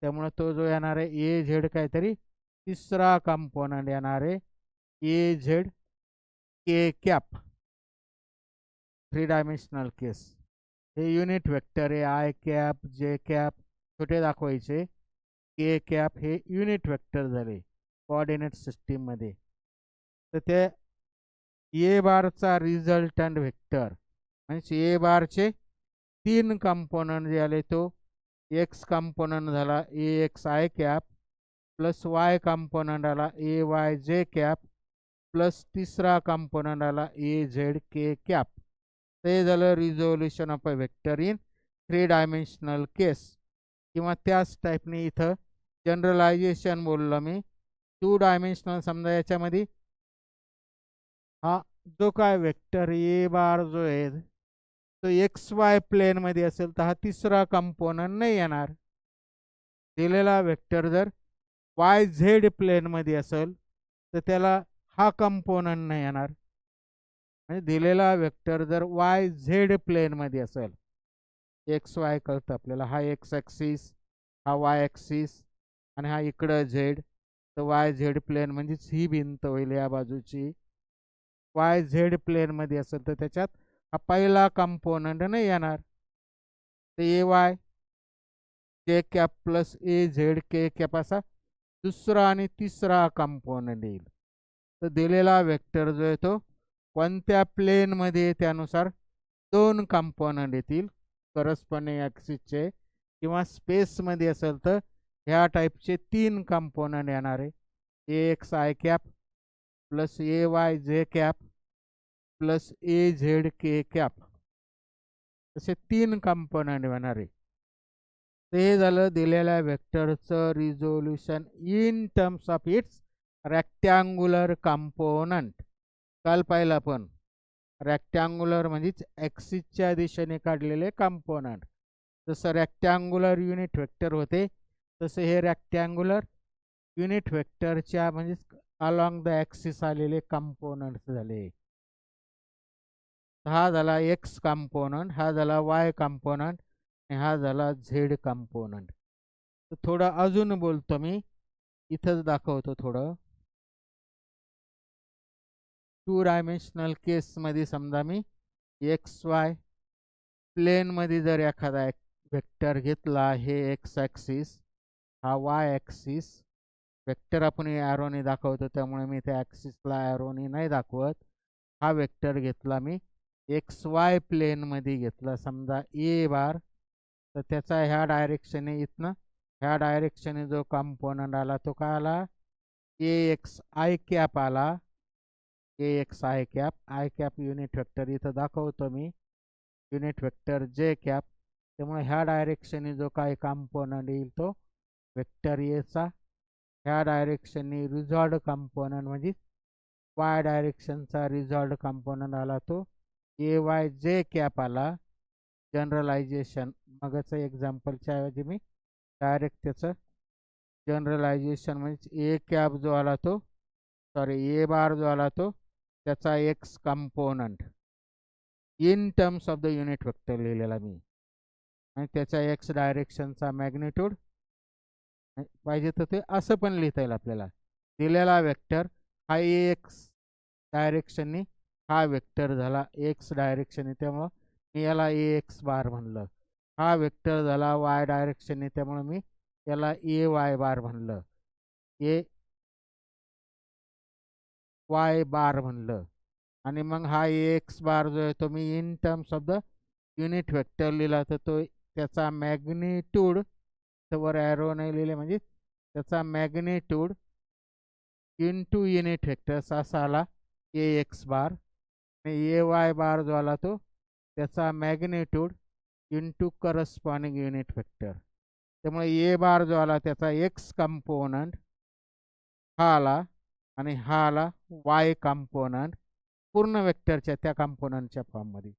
त्यामुळे तो जो येणार आहे ए झेड काहीतरी तिसरा कंपोनंट येणार आहे, A Z K cap 3 dimensional case. हे युनिट वेक्टर आहे, आय कॅप जे कॅप छोटे दाखवायचे, के कॅप हे युनिट वेक्टर झाले कोऑर्डिनेट सिस्टीममध्ये. तर ते ए बारचा रिझल्टंट वेक्टर म्हणजे ए बारचे 3 कंपोनंट जे आले, तो एक्स कंपोनंट झाला A X I cap, plus Y component आला A Y J cap, plus तिसरा कंपोनंट आला ए झेड के कॅप. ते झालं resolution of a vector in 3 dimensional case. किंवा त्याच टाईपने इथं जनरलायझेशन बोललो मी 2 डायमेन्शनल. समजा याच्यामध्ये हा जो काय वेक्टर ए बार जो आहे तो एक्स वाय प्लेनमध्ये असेल तर हा तिसरा कंपोनंट नाही येणार. दिलेला वेक्टर जर वाय झेड प्लेनमध्ये असेल तर त्याला हा कंपोनंट नाही येणार. म्हणजे दिलेला वेक्टर जर वाय झेड प्लेनमध्ये असेल, एक्स वाय कळतं आपल्याला, हा एक्स ॲक्सिस, हा वाय ॲक्सिस आणि हा इकडं झेड, तर वाय झेड प्लेन म्हणजेच ही भिंत होईल या बाजूची. वाय झेड प्लेनमध्ये असेल तर त्याच्यात हा पहिला कंपोनंट नाही येणार. तर A Y K cap plus A Z K cap असा दुसरा आणि तिसरा कंपोनंट येईल. तर दिलेला वेक्टर जो आहे तो कोणत्या प्लेनमध्ये त्यानुसार दोन कंपोनंट येतील करस्पॉन्डिंग ॲक्सिसचे, किंवा स्पेसमध्ये असेल तर ह्या टाईपचे तीन कंपोनंट येणार आहे. A X I cap plus A Y J cap plus A Z K cap, असे तीन कंपोनंट येणार आहे. ते झालं दिलेल्या वेक्टरचं resolution in terms of its rectangular component. काल पाहिलं आपण रेक्टँग्युलर म्हणजेच ॲक्सिसच्या दिशेने काढलेले कंपोनंट. जसं रेक्टँग्युलर युनिट वेक्टर होते तसे हे रेक्टँग्युलर युनिट वेक्टरच्या म्हणजेच अलॉंग द ॲक्सिस आलेले कंपोनंट्स झाले. हा झाला एक्स कंपोनंट, हा झाला वाय कंपोनंट आणि हा झाला झेड कंपोनंट. तर थोडं अजून बोलतो मी, इथंच दाखवतो थोडं. 2 डायमेन्शनल केसमध्ये समजा मी एक्स वाय प्लेनमध्ये जर एखादा वेक्टर घेतला, हे एक्स ॲक्सिस, हा वाय ॲक्सिस, वेक्टर आपण ॲरोने दाखवतो त्यामुळे मी त्या ॲक्सिसला ॲरोने नाही दाखवत. हा वेक्टर घेतला मी एक्स वाय प्लेनमध्ये घेतला समजा ए बार, तर त्याचा ह्या डायरेक्शने इथनं ह्या डायरेक्शने जो कंपोनंट आला तो काय आला, ए एक्स आय कॅप आला. A X I cap, I cap unit vector इथं दाखवतो मी, युनिट वेक्टर जे कॅप. त्यामुळे ह्या डायरेक्शने जो काही कंपोनंट येईल तो वेक्टर एचा, ह्या डायरेक्शनने रिझॉल्ड कंपोनंट म्हणजे वाय डायरेक्शनचा रिझॉल्ड कंपोनंट आला तो ए वाय जे कॅप आला. जनरलायझेशन मगचं एक्झाम्पलच्या ऐवजी मी डायरेक्ट त्याचं जनरलायझेशन म्हणजे ए कॅप जो आला तो, सॉरी ए बार जो आला तो त्याचा x component in terms of the unit vector लिहिलेला मी, आणि त्याच्या एक्स डायरेक्शनचा मॅग्निट्यूड पाहिजे तर ते असं पण लिहिता येईल आपल्याला. दिलेला वेक्टर हा एक्स डायरेक्शनने हा वेक्टर झाला एक्स डायरेक्शनने, त्यामुळं मी याला ए एक्स बार म्हणलं. हा वेक्टर झाला वाय डायरेक्शनने त्यामुळं मी याला ए वाय बार म्हणलं, ए वाय बार म्हणलं. आणि मग हा ए एक्स बार जो आहे तो मी in terms of the unit vector लिहिला, तर तो त्याचा मॅग्निट्यूड, वर ॲरो नाही लिहिले म्हणजे त्याचा मॅग्निट्यूड इंटू युनिट वेक्टर्स असा आला ए एक्स बार, आणि ए वाय बार जो आला तो त्याचा magnitude into corresponding unit vector. त्यामुळे ए बार जो आला त्याचा एक्स कंपोनंट हा आला, आणि हा आला वाय कंपोनंट पूर्ण वेक्टरच्या त्या कंपोनंटच्या फॉर्ममध्ये.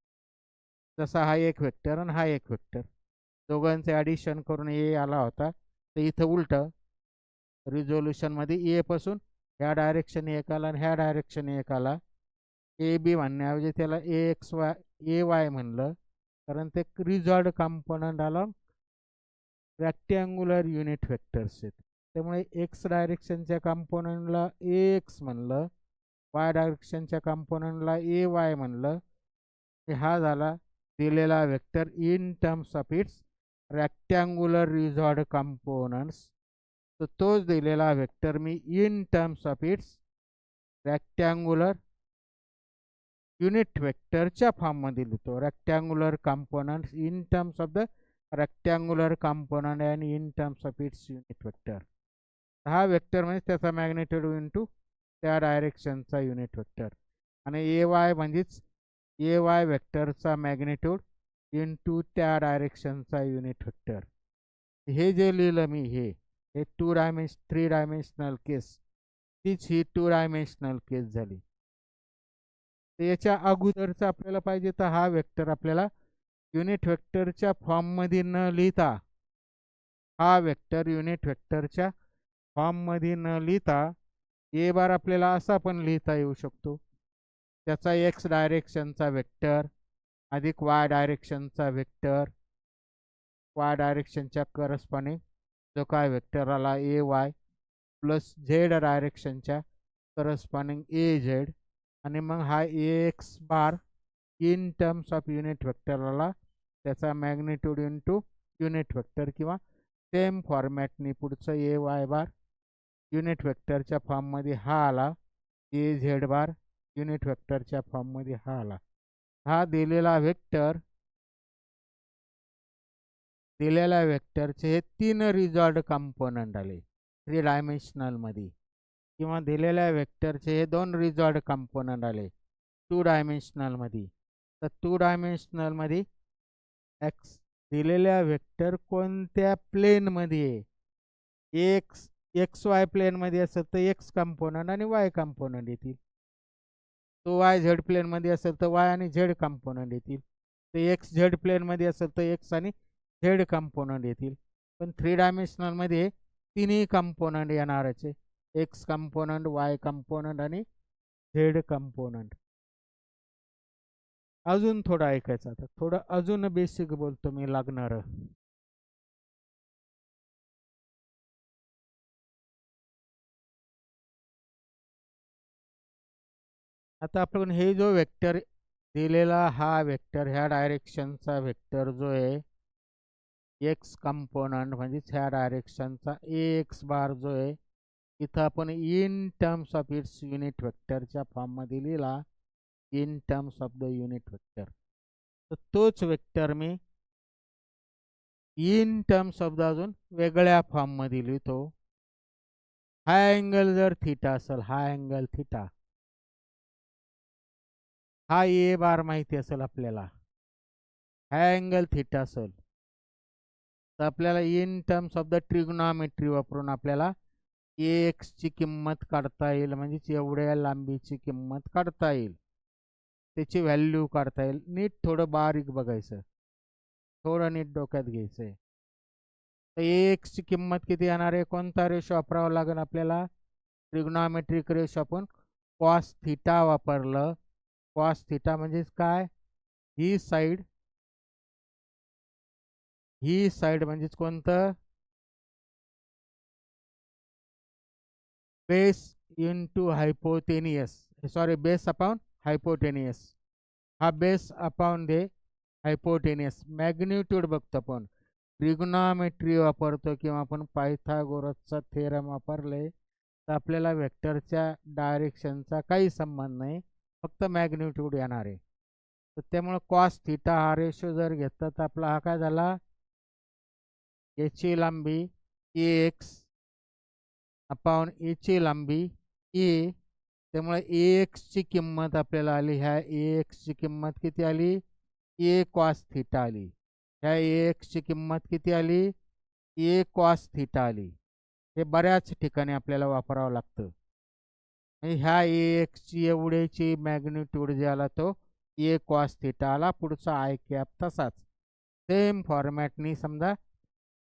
जसा हा एक वेक्टर आणि हा एक वेक्टर दोघांचे ॲडिशन करून ए आला होता, तर इथं उलटं रिझोल्युशनमध्ये ए पासून ह्या डायरेक्शने एक आला आणि ह्या डायरेक्शने एक आला. ए बी म्हणण्याऐवजी त्याला A X Y A Y म्हणलं, कारण ते रिझॉल्ड कंपोनंट आला रेक्टँग्युलर युनिट वेक्टर्स आहेत. त्यामुळे एक्स डायरेक्शनच्या कंपोनंटला ए एक्स म्हणलं, वाय डायरेक्शनच्या कंपोनंटला ए वाय म्हणलं. हा झाला दिलेला vector in terms of its rectangular resolved components. तर तोच दिलेला वेक्टर मी in terms of its rectangular unit वेक्टरच्या फॉर्ममध्ये लिहितो. Rectangular components in terms of the rectangular component and in terms of it's unit vector. हा वेक्टर म्हणजे त्याचा मॅग्निट्यूड इंटू त्या डायरेक्शनचा युनिट वेक्टर, आणि ए वाय म्हणजेच ए वाय वेक्टरचा मॅग्निट्यूड इंटू त्या डायरेक्शनचा युनिट वेक्टर. हे जे लिहिलं मी हे 3 डायमेन्शनल केस, तीच ही 2 डायमेन्शनल केस झाली. तर याच्या अगोदरचा आपल्याला पाहिजे तर हा वेक्टर आपल्याला युनिट वेक्टरच्या फॉर्ममध्ये न लिहिता, हा वेक्टर युनिट वेक्टरच्या फॉर्ममध्ये न लिहिता ए बार आपल्याला असा पण लिहिता येऊ शकतो. त्याचा एक्स डायरेक्शनचा वेक्टर अधिक वाय डायरेक्शनचा वेक्टर, वाय डायरेक्शनच्या करस्पॉन्डिंग जो काय वेक्टर आला ए वाय प्लस झेड डायरेक्शनच्या करस्पॉन्डिंग ए झेड, आणि मग हा A x bar in terms of unit vector आला, त्याचा मॅग्निट्यूड इंटू युनिट वेक्टर, किंवा सेम फॉर्मॅटनी पुढचं ए वाय बार युनिट वेक्टरच्या फॉर्ममध्ये हा आला, ए झेड बार युनिट वेक्टरच्या फॉर्ममध्ये हा आला. हा दिलेला वेक्टरचे हे 3 रिझॉल्व्ड कंपोनंट आले 3 डायमेन्शनलमध्ये, किंवा दिलेल्या वेक्टरचे हे 2 रिझॉल्व्ड कंपोनंट आले 2 डायमेन्शनलमध्ये. तर 2 डायमेन्शनलमध्ये एक्स दिलेल्या वेक्टर कोणत्या प्लेनमध्ये आहे, एक्स वाय प्लेनमध्ये असेल तर एक्स कंपोनंट आणि वाय कंपोनंट येतील, तो वाय झेड प्लेनमध्ये असेल तर वाय आणि झेड कंपोनंट येतील, ते एक्स झेड प्लेनमध्ये असेल तर एक्स आणि झेड कंपोनंट येतील. पण 3 डायमेन्शनलमध्ये तिन्ही कंपोनंट येणारच आहे, एक्स कंपोनंट, वाय कंपोनंट आणि झेड कंपोनंट. अजून थोडं ऐकायचं, आता थोडं अजून बेसिक बोलतो मी लागणार. आता आपण हे जो वेक्टर दिलेला हा वेक्टर ह्या डायरेक्शनचा वेक्टर जो आहे एक्स कंपोनंट म्हणजेच ह्या डायरेक्शनचा ए एक्स बार जो आहे, इथं आपण in terms of it's unit वेक्टरच्या फॉर्ममध्ये लिहिला, in terms of the unit vector. तर तोच वेक्टर मी इन टर्म्स ऑफ द अजून वेगळ्या फॉर्ममध्ये लिहितो. हा अँगल जर थीटा असेल, हा अँगल थीटा, हा ए बार माहिती असेल आपल्याला, हा अँगल थीटा असेल, तर आपल्याला in terms of the trigonometry वापरून आपल्याला ए एक्सची किंमत काढता येईल, म्हणजे एवढ्या लांबीची किंमत काढता येईल, त्याची व्हॅल्यू काढता येईल. नीट थोडं बारीक बघायचं, थोडं नीट डोक्यात घ्यायचं आहे. तर ए एक्सची किंमत किती येणार आहे, कोणता रेशो वापरावा लागेल आपल्याला, ट्रिग्नॉमेट्रिक रेशो. आपण कॉस थीटा वापरलं, कॉस थीटा म्हणजेच काय, ही साईड म्हणजेच कोणतं, base into hypotenuse, sorry base upon hypotenuse, हा बेस अपॉन दे हायपोटेनियस. मॅग्निट्यूड बघतो आपण, ट्रिग्नॉमेट्री वापरतो किंवा आपण पायथागोरसचा थेरम वापरले तर आपल्याला वेक्टरच्या डायरेक्शनचा काही संबंध नाही, फक्त मॅग्निट्यूड येणार आहे. तर त्यामुळे कॉस थीटा हा रेशो जर घेतला तर आपला हा काय झाला, याची लांबी ए एक्स अपॉन एची लांबी ए, त्यामुळे ए एक्सची किंमत आपल्याला आली, ह्या ए एक्सची किंमत किती आली, ए कॉस थीटा आली. ह्या ए एक्सची किंमत किती आली, ए कॉस थीटा आली. हे बऱ्याच ठिकाणी आपल्याला वापरावं लागतं. आणि ह्या ए एक्सची एवढ्याची मॅग्निट्यूड जे आला तो ए कॉस थीटा आला. पुढचा आय कॅप तसाच सेम फॉर्मॅटनी. समजा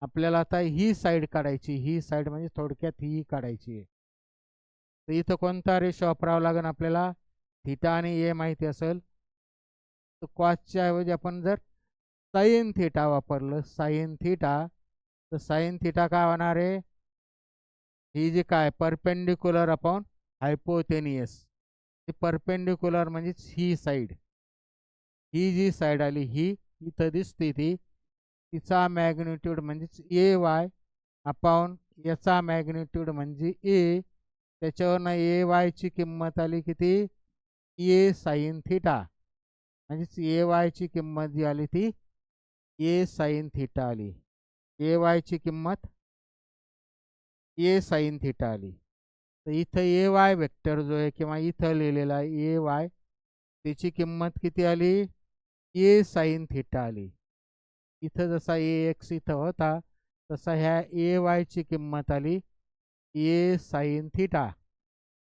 आपल्याला आता ही साईड काढायची, ही साईड म्हणजे थोडक्यात ही काढायची आहे, तर इथं कोणता रेशो वापरावा लागेल आपल्याला, थीटा आणि ए माहिती असेल तर कॉसच्या ऐवजी आपण जर साईन थीटा वापरलं, साईन थीटा, तर साईन थीटा काय होणार आहे, ही जी काय परपेंडिक्युलर अपॉन हायपोटेनियस, परपेंडिक्युलर म्हणजेच ही साईड, ही जी साईड आली ही इथं दिसते ती, तिचा मॅग्निट्यूड म्हणजेच ए वाय अपॉन याचा मॅग्निट्यूड म्हणजे ए, त्याच्यावरनं ए वायची किंमत आली किती, ए साईन थीटा, म्हणजेच ए वायची किंमत जी आली ती ए साईन थीटा आली. ए वायची किंमत ए साईन थीटा आली. तर इथं ए वाय वेक्टर जो आहे किंवा इथं लिहिलेला ए वाय, त्याची किंमत किती आली, ए साईन थीटा आली. इथं जसा ए एक्स इथं होता तसा ह्या ए वायची किंमत आली A sine theta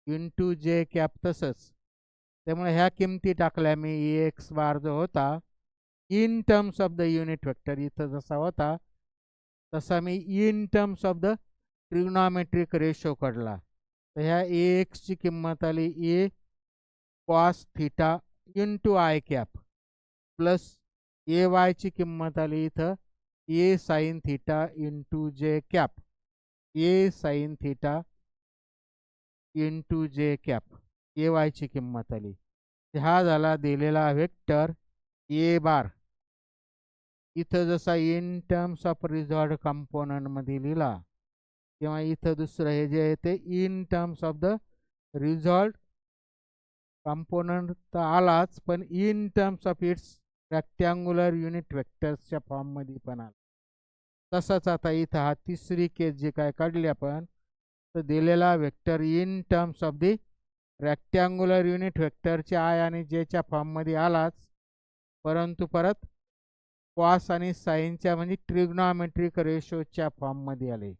into J cap. तसंच त्यामुळे ह्या किमती टाकल्या मी एक्स बार जो होता in terms of the unit vector इथं जसा होता तसा मी in terms of the trigonometric ratio काढला. तर ह्या ए एक्सची किंमत आली A cos theta into I cap plus A वायची किंमत आली इथं A sine theta into J cap, A sine theta into J cap A वायची किंमत आली. हा झाला दिलेला वेक्टर ए बार. इथं जसा इन टर्म्स ऑफ रिझॉल्ड कंपोनंटमध्ये लिहिला किंवा इथं दुसरं हे जे आहे ते in terms of the resolved component तर आलाच, पण in terms of its rectangular unit वेक्टर्सच्या फॉर्ममध्ये पण आला. तसंच आता इथं हा तिसरी केस जे काय काढली आपण तर दिलेला vector in terms of the rectangular unit वेक्टरच्या आय आणि जेच्या फॉर्ममध्ये आलाच, परंतु परत कॉस आणि साईनच्या म्हणजे ट्रिग्नॉमेट्रिक रेशोच्या फॉर्ममध्ये आले.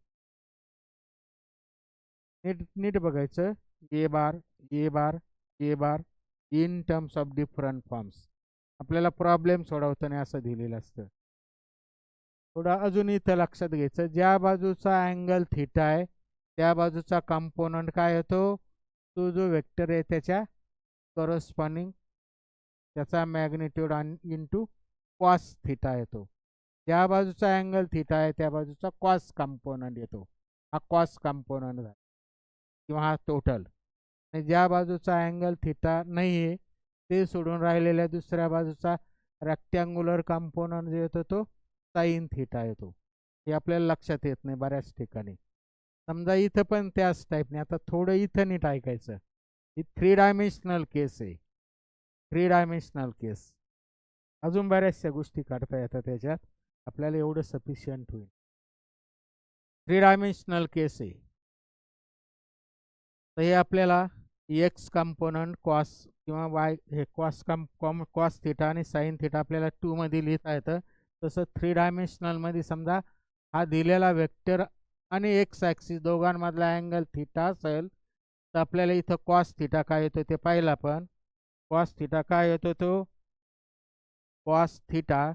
नीट नीट बघायचं a bar A bar A bar in terms of different forms. आपल्याला प्रॉब्लेम सोडवताना असं दिलेलं असतं. थोडं अजून इथं लक्षात घ्यायचं, ज्या बाजूचा अँगल थिटा आहे त्या बाजूचा कंपोनंट काय होतो, तो जो वेक्टर आहे त्याच्या करस्पॉन्डिंग त्याचा मॅग्निट्यूड इंटू कॉस थिटा येतो. ज्या बाजूचा अँगल थिटा आहे त्या बाजूचा कॉस कंपोनंट येतो. हा कॉस कंपोनंट झाला किंवा हा टोटल. आणि ज्या बाजूचा अँगल थिटा नाही आहे ते सोडून राहिलेल्या दुसऱ्या बाजूचा रेक्टँग्युलर कंपोनंट जे येतो तो साईन थिटा येतो. हे आपल्याला लक्षात येत नाही बऱ्याच ठिकाणी. समजा इथं पण त्याच टाईपने, आता थोडं इथं नीट ऐकायचं. ही 3 डायमेन्शनल केस आहे, 3 डायमेन्शनल केस. अजून बऱ्याचशा गोष्टी काढता येतात त्याच्यात, आपल्याला एवढं सफिशियंट होईल. 3 डायमेन्शनल केस आहे तर हे आपल्याला एक्स कंपोनंट कॉस किंवा वाय हे कॉस थिटा आणि साईन थिटा आपल्याला 2 मध्ये लिहिता येतं. तसं 3 डायमेन्शनलमध्ये समजा हा दिलेला वेक्टर आणि एक्स ॲक्सिस दोघांमधला अँगल थिटा असेल तर आपल्याला इथं कॉस थिटा काय येतो ते पाहिलं आपण. कॉस थिटा काय येतो तो कॉस थिटा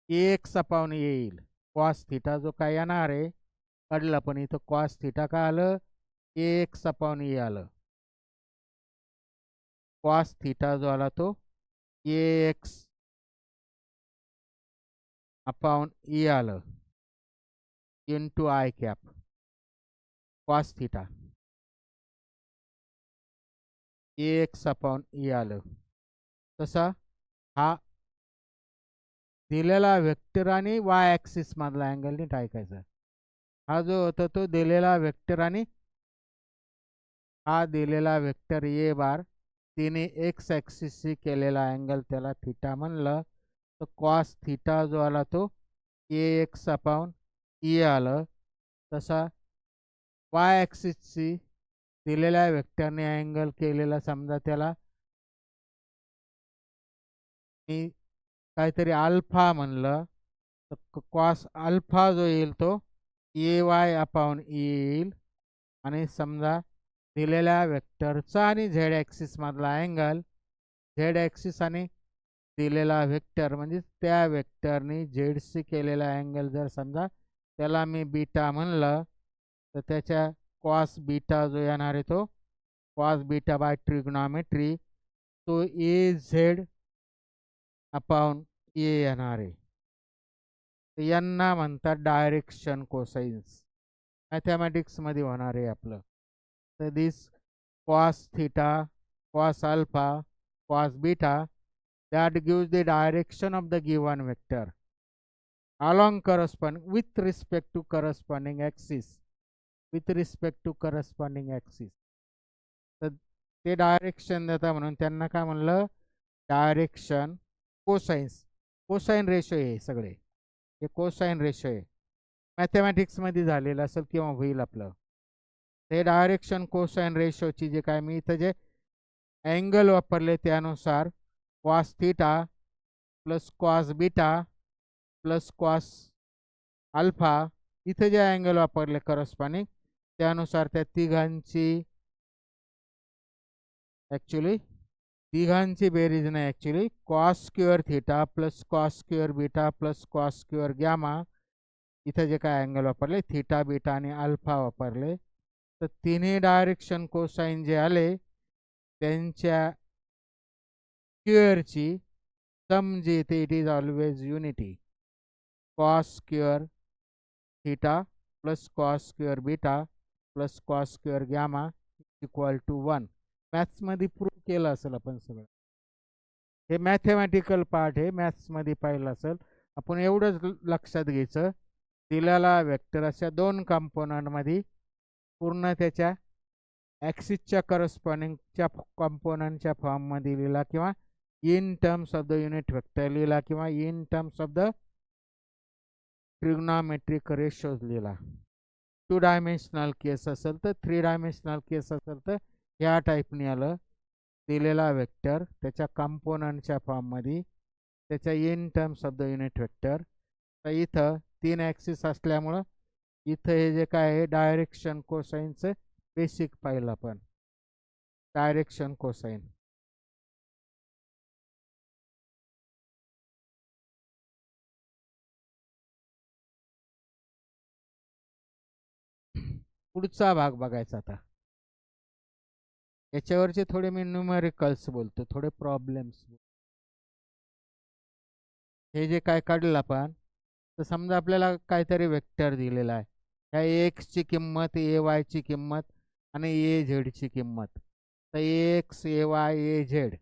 एक्स अपाऊन येईल. कॉस थिटा जो काय येणार आहे काढला, पण इथं कॉस थिटा काय आलं एक्स अपाऊन ए आलं. कॉस थिटा जो आला तो एक्स अपाऊन ए आलं into I cap cos theta x upon a आलं. तसा हा दिलेला वेक्टर आणि वाय ॲक्सिस मधला अँगल नीट ऐकायचा. हा जो होता तो दिलेला वेक्टर आणि हा दिलेला वेक्टर ए बार तिने एक्स ॲक्सिसशी केलेला अँगल त्याला थिटा म्हणलं. तर कॉस थिटा जो आला तो एक्स अपाऊन ए आलं. तसा वाय ॲक्सिसशी दिलेल्या वेक्टरने अँगल केलेला समजा त्याला मी काहीतरी अल्फा म्हणलं तर कॉस अल्फा जो येईल तो ए वाय अपाऊन येईल. आणि समजा दिलेल्या वेक्टरचा आणि झेड ॲक्सिस मधला अँगल झेड ॲक्सिस आणि दिलेला वेक्टर म्हणजे त्या वेक्टरने झेडशी केलेला अँगल जर समजा त्याला मी बीटा म्हणलं तर त्याच्या कॉस बीटा जो येणार आहे तो कॉस बीटा बाय ट्रिग्नॉमेट्री तो ए झेड अपाऊन ए येणार आहे. तर यांना म्हणतात डायरेक्शन कोसाइन्स, मॅथमॅटिक्समध्ये होणार आहे आपलं. तर this cos theta cos alpha cos beta that gives the direction of the given vector along corresponding with respect to corresponding axis तर ते डायरेक्शन देता म्हणून त्यांना काय म्हणलं डायरेक्शन कोसाइन्स. कोसाइन रेशो आहे सगळे, हे कोसाइन रेशो आहे. मॅथमॅटिक्समध्ये झालेलं असेल किंवा होईल आपलं. ते डायरेक्शन कोसाइन रेशोची जे काय मी इथं जे अँगल वापरले त्यानुसार cos theta plus cos beta plus cos alpha इथे जे अँगल वापरले करस्पॉन्डिंग त्यानुसार त्या तिघांची ॲक्च्युली तिघांची बेरीज नाही actually, cos square theta plus cos square beta plus cos square gamma, इथं जे काय अँगल वापरले थिटा बीटा आणि अल्फा वापरले, तर तिन्ही डायरेक्शन कोसाइन जे आले त्यांच्या स्क्वेअरची सम जी येते it is always unity. Cos square theta plus cos square beta plus cos square gamma equal to 1. मॅथ्समध्ये प्रूव्ह केलं असेल आपण सगळं, हे मॅथेमॅटिकल पार्ट हे मॅथ्समध्ये पाहिलं असेल. आपण एवढंच लक्षात घ्यायचं, दिलेला वेक्टर अशा दोन कंपोनंटमध्ये पूर्ण त्याच्या ॲक्सिसच्या करस्पॉन्डिंगच्या कॉम्पोनंटच्या फॉर्ममध्ये लिहिला, किंवा in terms of the unit vector लिहिला, किंवा in terms of the trigonometric ratios लिहिला. 2 डायमेन्शनल केस असेल तर, 3 डायमेन्शनल केस असेल तर ह्या टाईपने आलं. दिलेला वेक्टर त्याच्या कंपोनंटच्या फॉर्ममध्ये त्याच्या in terms of the unit vector. तर इथं 3 ॲक्सिस असल्यामुळं इथं हे जे काय आहे डायरेक्शन कोसाईनचं बेसिक पाहिलं आपण, डायरेक्शन कोसाइन. पुढचा भाग बघायचा आता. याच्यावरचे थोडे मी न्यूमेरिकल्स बोलतो, थोडे प्रॉब्लेम्स. हे जे काय काढलं आपण, तर समजा आपल्याला काहीतरी वेक्टर दिलेला आहे, ह्या एक्सची किंमत, ए वायची किंमत आणि ए झेडची किंमत. तर x a y a z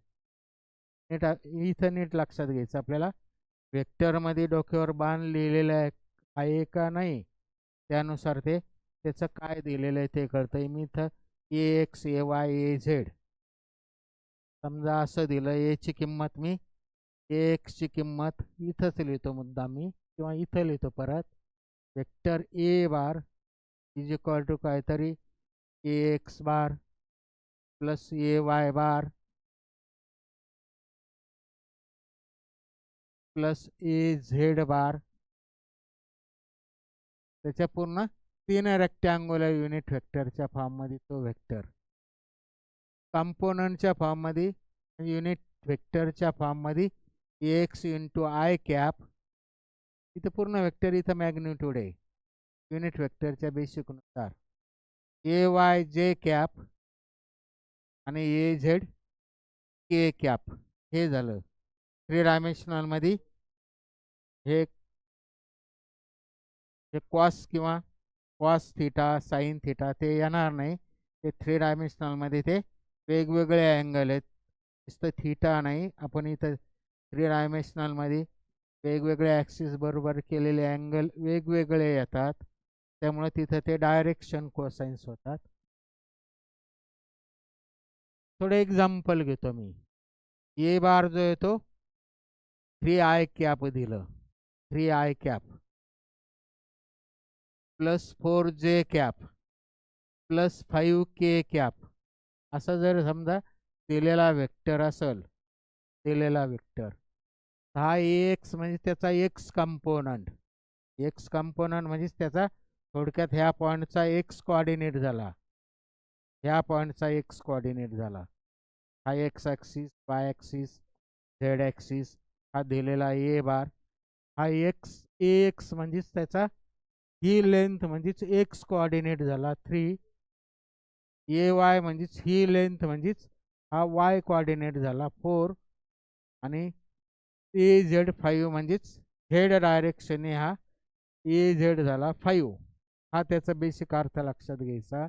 नीट इथं नीट लक्षात घ्यायचं आपल्याला, वेक्टरमध्ये डोक्यावर बाण लिहिलेलं आहे का नाही त्यानुसार ते त्याचं काय दिलेलं आहे ते कळतं. मी इथं a x a y a z समजा असं दिलं, एची किंमत मी एक्सची किंमत इथंच लिहितो मुद्दा मी, किंवा इथं लिहितो परत, vector a bar is equal to काहीतरी a x bar plus A y bar plus A z bar. त्याच्या पूर्ण 3 रेक्टँग्युलर युनिट वेक्टरच्या फॉर्ममध्ये तो वेक्टर, कंपोनंटच्या फॉर्ममध्ये युनिट वेक्टरच्या फॉर्ममध्ये एक्स इंटू आय कॅप, इथं पूर्ण वेक्टर, इथं मॅग्निट्यूड आहे युनिट वेक्टरच्या बेसिकनुसार, ए वाय जे कॅप आणि ए झेड के कॅप. हे झालं 3 डायमेन्शनलमध्ये. हे कॉस किंवा कॉस थिटा साईन थिटा ते येणार नाही, ते 3 डायमेन्शनलमध्ये ते वेगवेगळे अँगल आहेत, नुसतं थिटा नाही. आपण इथं 3 डायमेन्शनलमध्ये वेगवेगळे ॲक्सिस बरोबर केलेले अँगल वेगवेगळे येतात, त्यामुळे तिथं ते डायरेक्शन कोसाइन्स होतात. थोडे एक्झाम्पल घेतो मी. ए बार जो येतो 3 आय कॅप दिलं, 3 आय कॅप प्लस 4 जे कॅप प्लस 5 के कॅप, असं जर समजा दिलेला वेक्टर असेल, दिलेला वेक्टर, हा एक्स म्हणजे त्याचा एक्स कंपोनंट, एक्स कंपोनंट म्हणजेच त्याचा थोडक्यात ह्या पॉईंटचा एक्स कोऑर्डिनेट झाला, ह्या पॉईंटचा एक्स कोऑर्डिनेट झाला. हा x axis, Y axis, Z axis, हा दिलेला ए बार, हा एक्स एक्स म्हणजेच त्याचा ही लेंथ म्हणजेच एक्स कोऑर्डिनेट झाला 3, ए वाय म्हणजेच ही लेंथ म्हणजेच हा वाय कोऑर्डिनेट झाला 4, आणि ए झेड 5 म्हणजेच झेड डायरेक्शने हा ए झेड झाला 5. हा त्याचा बेसिक अर्थ लक्षात घ्यायचा.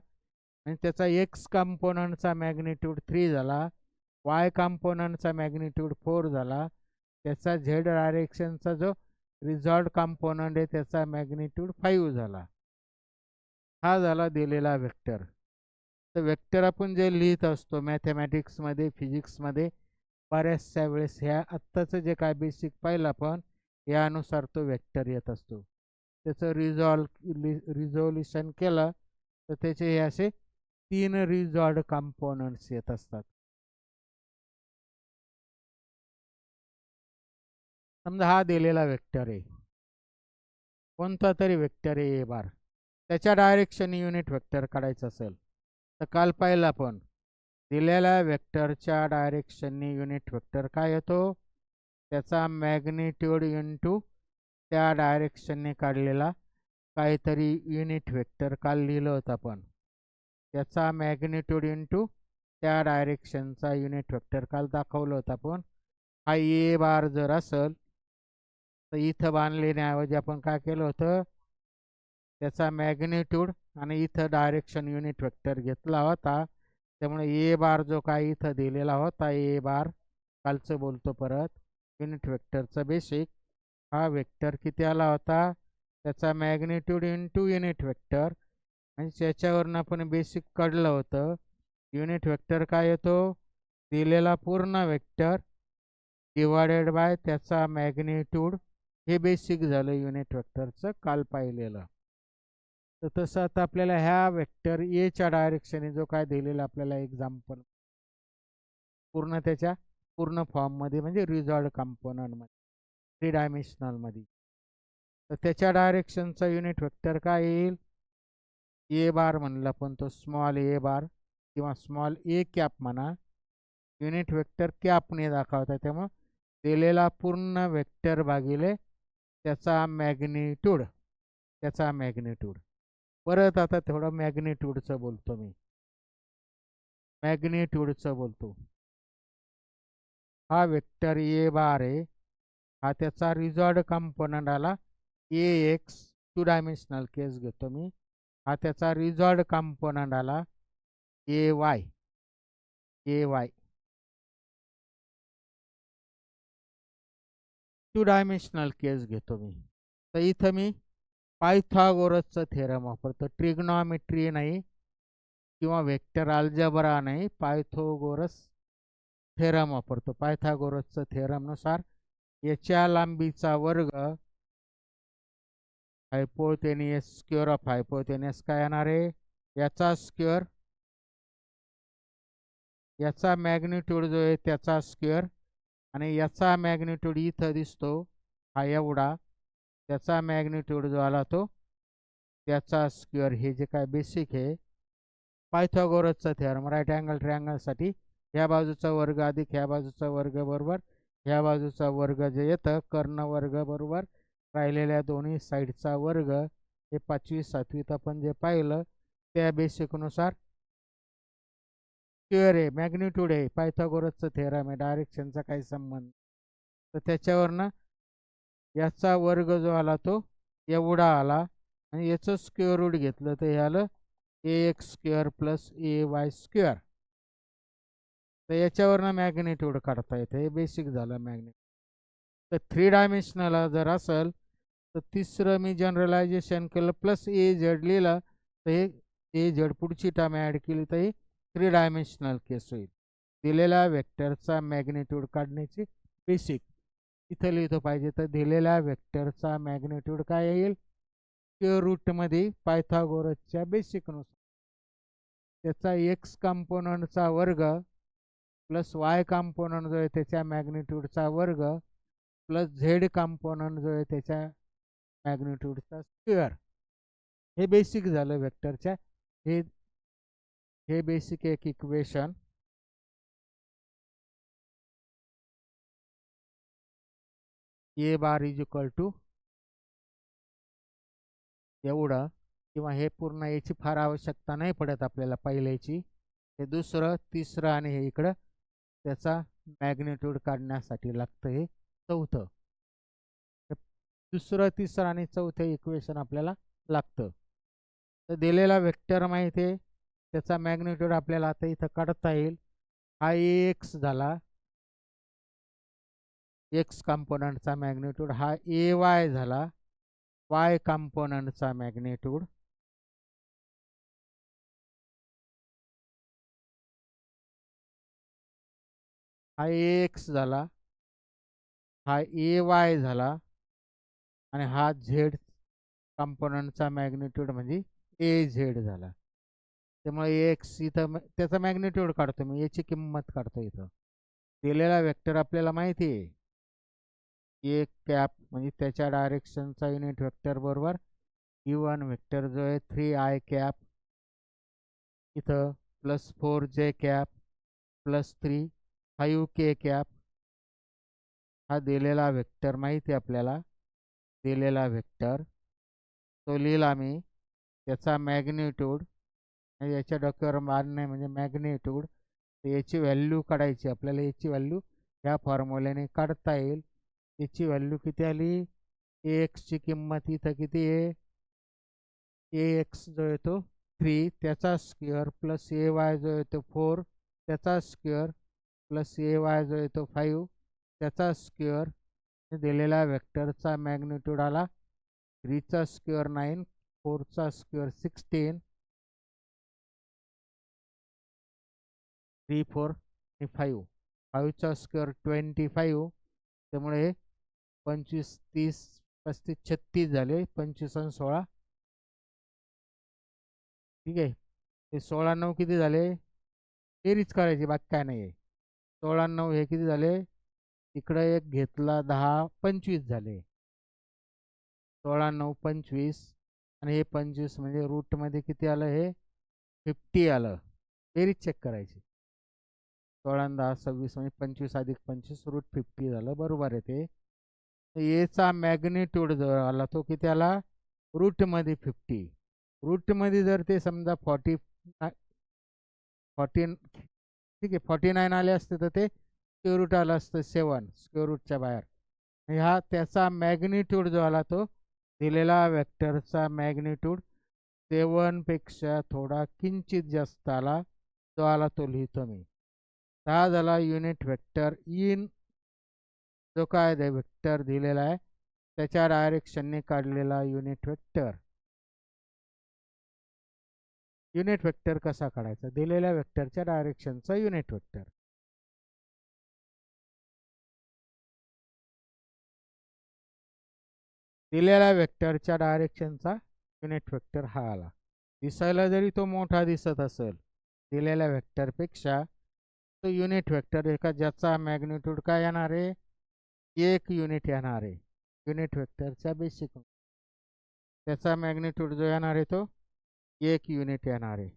आणि त्याचा एक्स कंपोनंटचा मॅग्निट्यूड 3 झाला, वाय कंपोनंटचा मॅग्निट्यूड 4 झाला, त्याचा झेड डायरेक्शनचा जो रिझॉल्ट कंपोनंट आहे त्याचा मॅग्निट्यूड 5 झाला. हा झाला दिलेला वेक्टर. तर वेक्टर आपण जे लिहित असतो मॅथमॅटिक्समध्ये, फिजिक्समध्ये बऱ्याचशा वेळेस ह्या आत्ताचं जे काय बेसिक पाहिलं आपण यानुसार तो वेक्टर येत असतो. त्याचं रिझोल्युशन केलं तर त्याचे हे असे 3 रिझॉल्ड कंपोनंट्स येत असतात. समजा हा दिलेला वेक्टर आहे, कोणता तरी वेक्टर आहे ए बार, त्याच्या डायरेक्शन युनिट वेक्टर काढायचं असेल तर काल पाहिलं आपण दिलेल्या वेक्टरच्या डायरेक्शननी युनिट वेक्टर काय येतो? त्याचा मॅग्निट्यूड इंटू त्या डायरेक्शनने काढलेला काहीतरी युनिट वेक्टर काल लिहिलं होतं आपण. त्याचा मॅग्निट्यूड इंटू त्या डायरेक्शनचा युनिट वेक्टर काल दाखवलं होतं आपण. हा ए बार जर असेल तर इथं बांधलेण्याऐवजी आपण काय केलं होतं? त्याचा मॅग्निट्यूड आणि इथं डायरेक्शन युनिट वेक्टर घेतला होता. त्यामुळे ए बार जो काय इथं दिलेला होता, ए बार कालचं बोलतो परत, युनिट वेक्टरचा बेसिक हा वेक्टर किती आला होता? त्याचा मॅग्निट्यूड इंटू युनिट वेक्टर, आणि त्याच्यावरून आपण बेसिक काढलं होतं. युनिट वेक्टर काय येतो? दिलेला पूर्ण वेक्टर डिवायडेड बाय त्याचा मॅग्निट्यूड. हे बेसिक झालं युनिट वेक्टरचं काल पाहिलेलं. तर तसं आता आपल्याला ह्या वेक्टर एच्या डायरेक्शनने जो काय दिलेला आपल्याला एक्झाम्पल पूर्ण त्याच्या पूर्ण फॉर्ममध्ये म्हणजे रिझॉल्ड कंपोनंटमध्ये 3 डायमेन्शनलमध्ये, तर त्याच्या डायरेक्शनचा युनिट वेक्टर काय येईल? ए बार म्हणलं पण तो स्मॉल ए बार किंवा स्मॉल ए कॅप म्हणा. युनिट वेक्टर कॅपने दाखवता, त्यामुळं दिलेला पूर्ण वेक्टर भागिले त्याचा मॅग्निट्यूड. परत आता थोडं मॅग्निट्यूडचं बोलतो मी. मॅग्निट्यूडचं बोलतो. हा वेक्टर ए बार आहे, हा त्याचा रिझॉल्ड कंपोनंट आला ए एक्स. 2 डायमेन्शनल केस घेतो मी. हा त्याचा रिझॉल्ड कंपोनंट आला ए वाय. 2 डायमेन्शनल केस घेतो मी. तर इथं मी पायथागोरसचं थेरम वापरतो. ट्रिग्नॉमेट्री नाही किंवा वेक्टर अल्जेब्रा नाही, पायथागोरस थेरम वापरतो. पायथागोरसचं थेरमनुसार याच्या लांबीचा वर्ग हायपोटेनियस स्क्वेअर ऑफ हायपोटेनियस काय येणार आहे? याचा स्क्वेअर, याचा मॅग्निट्यूड जो आहे त्याचा स्क्वेअर, आणि याचा मॅग्निट्यूड इथं दिसतो हा एवढा, त्याचा मॅग्निट्यूड जो आला तो त्याचा स्क्वेअर. हे जे काय बेसिक आहे पायथागोरसचा थेरम. राईट अँगल ट्रायंगलसाठी ह्या बाजूचा वर्ग अधिक ह्या बाजूचा वर्ग बरोबर ह्या बाजूचा वर्ग जे येतं कर्ण वर्ग बरोबर राहिलेल्या दोन्ही साईडचा वर्ग. हे 5वी 7वीत आपण जे पाहिलं त्या बेसिकनुसार स्क्वेअर आहे, मॅग्निट्यूड आहे, पायथागोरसचं थेरम आहे, डायरेक्शनचा काही संबंध. तर त्याच्यावरनं याचा वर्ग जो आला तो एवढा आला, आणि याचं स्क्वेअर रूट घेतलं तर हे आलं ए एक्स स्क्वेअर प्लस ए वाय स्क्वेअर. तर याच्यावरनं मॅग्निट्यूड काढता येतं. हे बेसिक झालं मॅग्निट्यूड. तर 3 डायमेन्शनल जर असेल तर तिसरं मी जनरलायझेशन केलं प्लस ए झेड लिहिलं, तर हे ए झेड पुढची टर्म ॲड केली तर ही 3 डायमेन्शनल केस होईल. दिलेल्या वेक्टरचा मॅग्निट्यूड काढण्याची बेसिक इथं लिहितो पाहिजे. तर दिलेल्या वेक्टरचा मॅग्निट्यूड काय येईल? स्क्वेअर रूटमध्ये पायथागोरसच्या बेसिकनुसार त्याचा एक्स कंपोनंटचा वर्ग प्लस वाय कंपोनंट जो आहे त्याच्या मॅग्निट्यूडचा वर्ग प्लस झेड कंपोनंट जो आहे त्याच्या मॅग्निट्यूडचा स्क्वेअर. हे बेसिक झालं वेक्टरच्या. हे बेसिक एक equation. A bar is equal to एवढं, किंवा हे पूर्ण याची फार आवश्यकता नाही पडत आपल्याला पहिल्याची. हे दुसरं तिसरं आणि हे इकडं त्याचा मॅग्निट्यूड काढण्यासाठी लागतं हे चौथं. दुसरं तिसरं आणि चौथं इक्वेशन आपल्याला लागतं. तर दिलेला वेक्टर माहिती आहे, त्याचा मॅग्निट्यूड आपल्याला आता इथं काढता येईल. हा एक्स झाला, एक्स कंपोनंटचा मॅग्निट्यूड. हा ए वाय झाला, वाय कंपोनंटचा मॅग्निट्यूड. हा एक्स झाला, हा ए वाय झाला, आणि हा झेड कंपोनंटचा मॅग्निट्यूड म्हणजे ए झेड झाला. त्यामुळे एक्स इथं त्याचा मॅग्निट्यूड काढतो मी, याची किंमत काढतो इथं. दिलेला वेक्टर आपल्याला माहिती आहे ए कॅप म्हणजे त्याच्या डायरेक्शनचा युनिट वेक्टर बरोबर गिवन वेक्टर जो आहे 3i कॅप इथं plus 4j cap plus 3 5k cap हा दिलेला वेक्टर माहिती आहे आपल्याला. दिलेला वेक्टर तो लिहिला मी. त्याचा मॅग्निट्यूड याच्या डोक्यावर मार नाही म्हणजे मॅग्निट्यूड. याची व्हॅल्यू काढायची आपल्याला. याची व्हॅल्यू ह्या फॉर्म्युल्याने काढता येईल. याची व्हॅल्यू किती आली? ची किंमत इथं किती आहे? एक्स जो येतो 3 त्याचा स्क्वेअर प्लस वाय जो येतो 4 त्याचा स्क्वेअर प्लस वाय जो येतो 5 त्याचा स्क्वेअर. दिलेला वेक्टरचा मॅग्निट्यूड आला 3चा स्क्वेअर 9 4चा स्क्वेअर 16 3 4 5 5चा स्क्वेअर 25. त्यामुळे 25 30 35 36 झाले. 25 आणि 16 ठीक आहे. हे 16 9 किती झाले? बेरीज करायची बाकी काय नाही आहे. 16 9 हे किती झाले? इकडं एक घेतला 10 25 झाले. 16 9 25 आणि हे 25 म्हणजे रूटमध्ये किती आलं? हे 50 आलं. बेरीज चेक करायची. 16 10 26 म्हणजे 25 अधिक 25 रूट 50 झालं. बरोबर आहे ते. एचा मॅग्निट्यूड जो आला तो किती आला? रूटमध्ये 50. रूटमध्ये जर ते समजा 14 ठीक आहे 49 आले असते तर ते स्क्वेअर रूट आलं असतं 7 स्क्वेअर रूटच्या बाहेर. ह्या त्याचा मॅग्निट्यूड जो आला तो दिलेला वेक्टरचा मॅग्निट्यूड 7 पेक्षा थोडा किंचित जास्त आला. जो आला तो लिहितो मी. हा झाला युनिट वेक्टर इन जो काय वेक्टर दिलेला आहे त्याच्या डायरेक्शनने काढलेला युनिट वेक्टर. युनिट वेक्टर कसा काढायचा? दिलेल्या वेक्टरच्या डायरेक्शनचा युनिट वेक्टर. दिलेल्या वेक्टरच्या डायरेक्शनचा युनिट वेक्टर हा आला. दिसायला जरी तो मोठा दिसत असेल दिलेल्या वेक्टरपेक्षा तो युनिट वेक्टर एका ज्याचा मॅग्निट्यूड काय येणार आहे? 1 युनिट येणार आहे. युनिट वेक्टरच्या बेसिक त्याचा मॅग्निट्यूड जो येणार आहे तो 1 युनिट येणार आहे.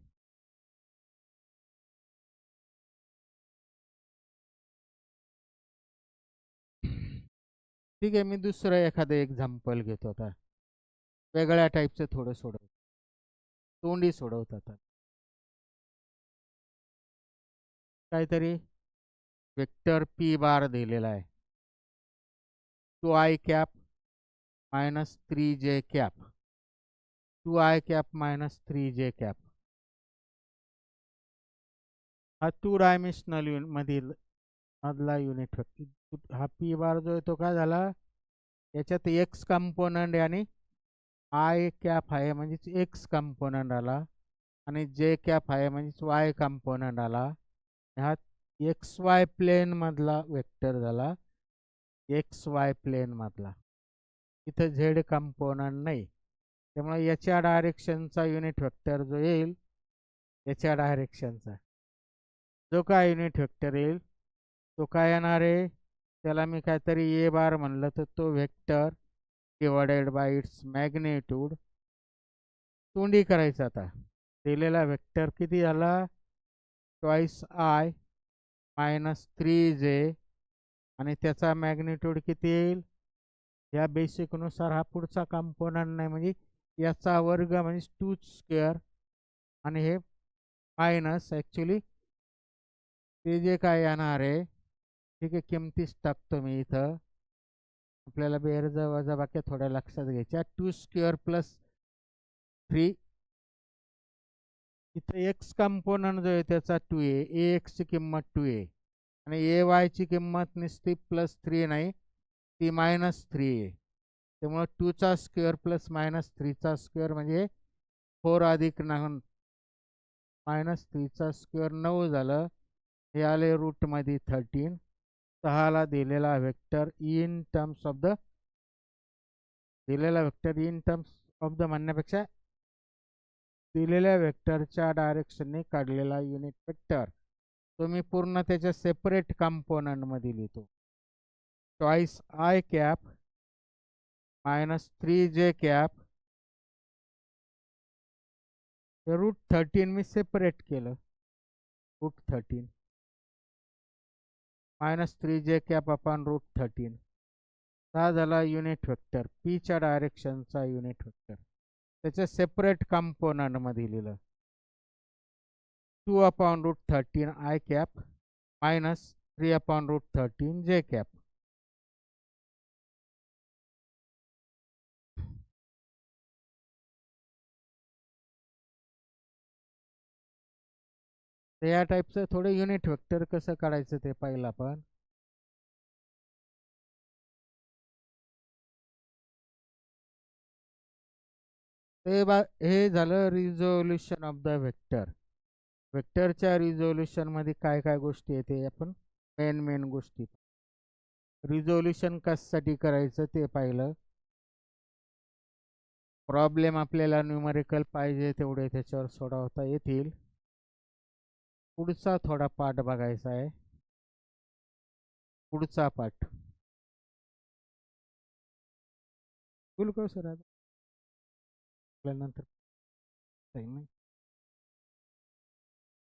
ठीक आहे. मी दुसरं एखादं एक्झाम्पल घेतो आता. वेगळ्या टाईपचं थोडं सोडवतो. तोंडी सोडवतात काहीतरी. वेक्टर पी बार दिलेला आहे 2i cap minus 3j cap 2i cap minus 3j cap. हा 2 डायमेन्शनल मधला युनिट वेक्टर. हा पी बार जो आहे तो काय झाला? याच्यात एक्स कंपोनंट आणि आय कॅप आहे म्हणजेच एक्स कंपोनंट आला आणि जे कॅप आहे म्हणजेच वाय कंपोनंट आला. ह्यात एक्स वाय प्लेन मधला वेक्टर झाला. एक्स वाय प्लेन मधला. इथं झेड कंपोनंट नाही. त्यामुळे याच्या डायरेक्शनचा युनिट वेक्टर जो येईल याच्या डायरेक्शनचा जो काय युनिट वेक्टर येईल तो काय येणार आहे? त्याला मी काहीतरी ए बार म्हणलं तर तो vector divided by it's magnitude. तोंडी करायचं आता. दिलेला वेक्टर किती झाला? ट्वाईस आय मायनस 3j आणि त्याचा मॅग्निट्यूड किती येईल? या बेसिकनुसार हा पुढचा कंपोनंट नाही म्हणजे याचा वर्ग म्हणजे 2 स्क्वेअर आणि हे मायनस ॲक्च्युली ते जे काय येणार आहे ठीक आहे किमतीच टाकतो मी इथं. आपल्याला बेरजा वजा बाकी थोड्या लक्षात घ्यायच्या. 2 स्क्वेअर प्लस 3 इथं एक्स कंपोनंट जो आहे त्याचा 2a. ए एक्सची किंमत 2a आणि ए वायची किंमत नुसती प्लस 3 नाही ती मायनस 3 आहे. त्यामुळं 2चा स्क्वेअर प्लस मायनस 3चा स्क्वेअर म्हणजे 4 अधिक 9 मायनस 3चा स्क्वेअर 9 झालं. हे आले रूटमध्ये 13. 6ला दिलेला vector in terms of the दिलेला vector in terms of the म्हणण्यापेक्षा दिलेल्या वेक्टरच्या डायरेक्शनने काढलेला युनिट वेक्टर तो मी पूर्ण त्याच्या सेपरेट कंपोनंटमध्ये लिहितो. Twice I cap minus 3j cap root 13 मी सेपरेट केलं. रूट 13 -3j_13 हा झाला युनिट वेक्टर, पीच्या डायरेक्शनचा युनिट वेक्टर. त्याच्या सेपरेट कंपोनंटमध्ये लिहिलं 2/√13 i -3/√13 j. तर या टाईपचं थोडं युनिट वेक्टर कसं काढायचं ते पाहिलं आपण. हे झालं रिझोल्युशन ऑफ द वेक्टर. वेक्टरच्या रिझोल्युशन मध्ये काय काय गोष्टी येते आपण मेन गोष्टी. रिझोल्युशन कशासाठी करायचं ते पाहिलं. प्रॉब्लेम आपल्याला न्यूमरिकल पाहिजे तेवढे त्याच्यावर सोडवता येतील. पुढचा थोडा पाठ बघायचा आहे. पुढचा पाठ बिलकुल सर नंतर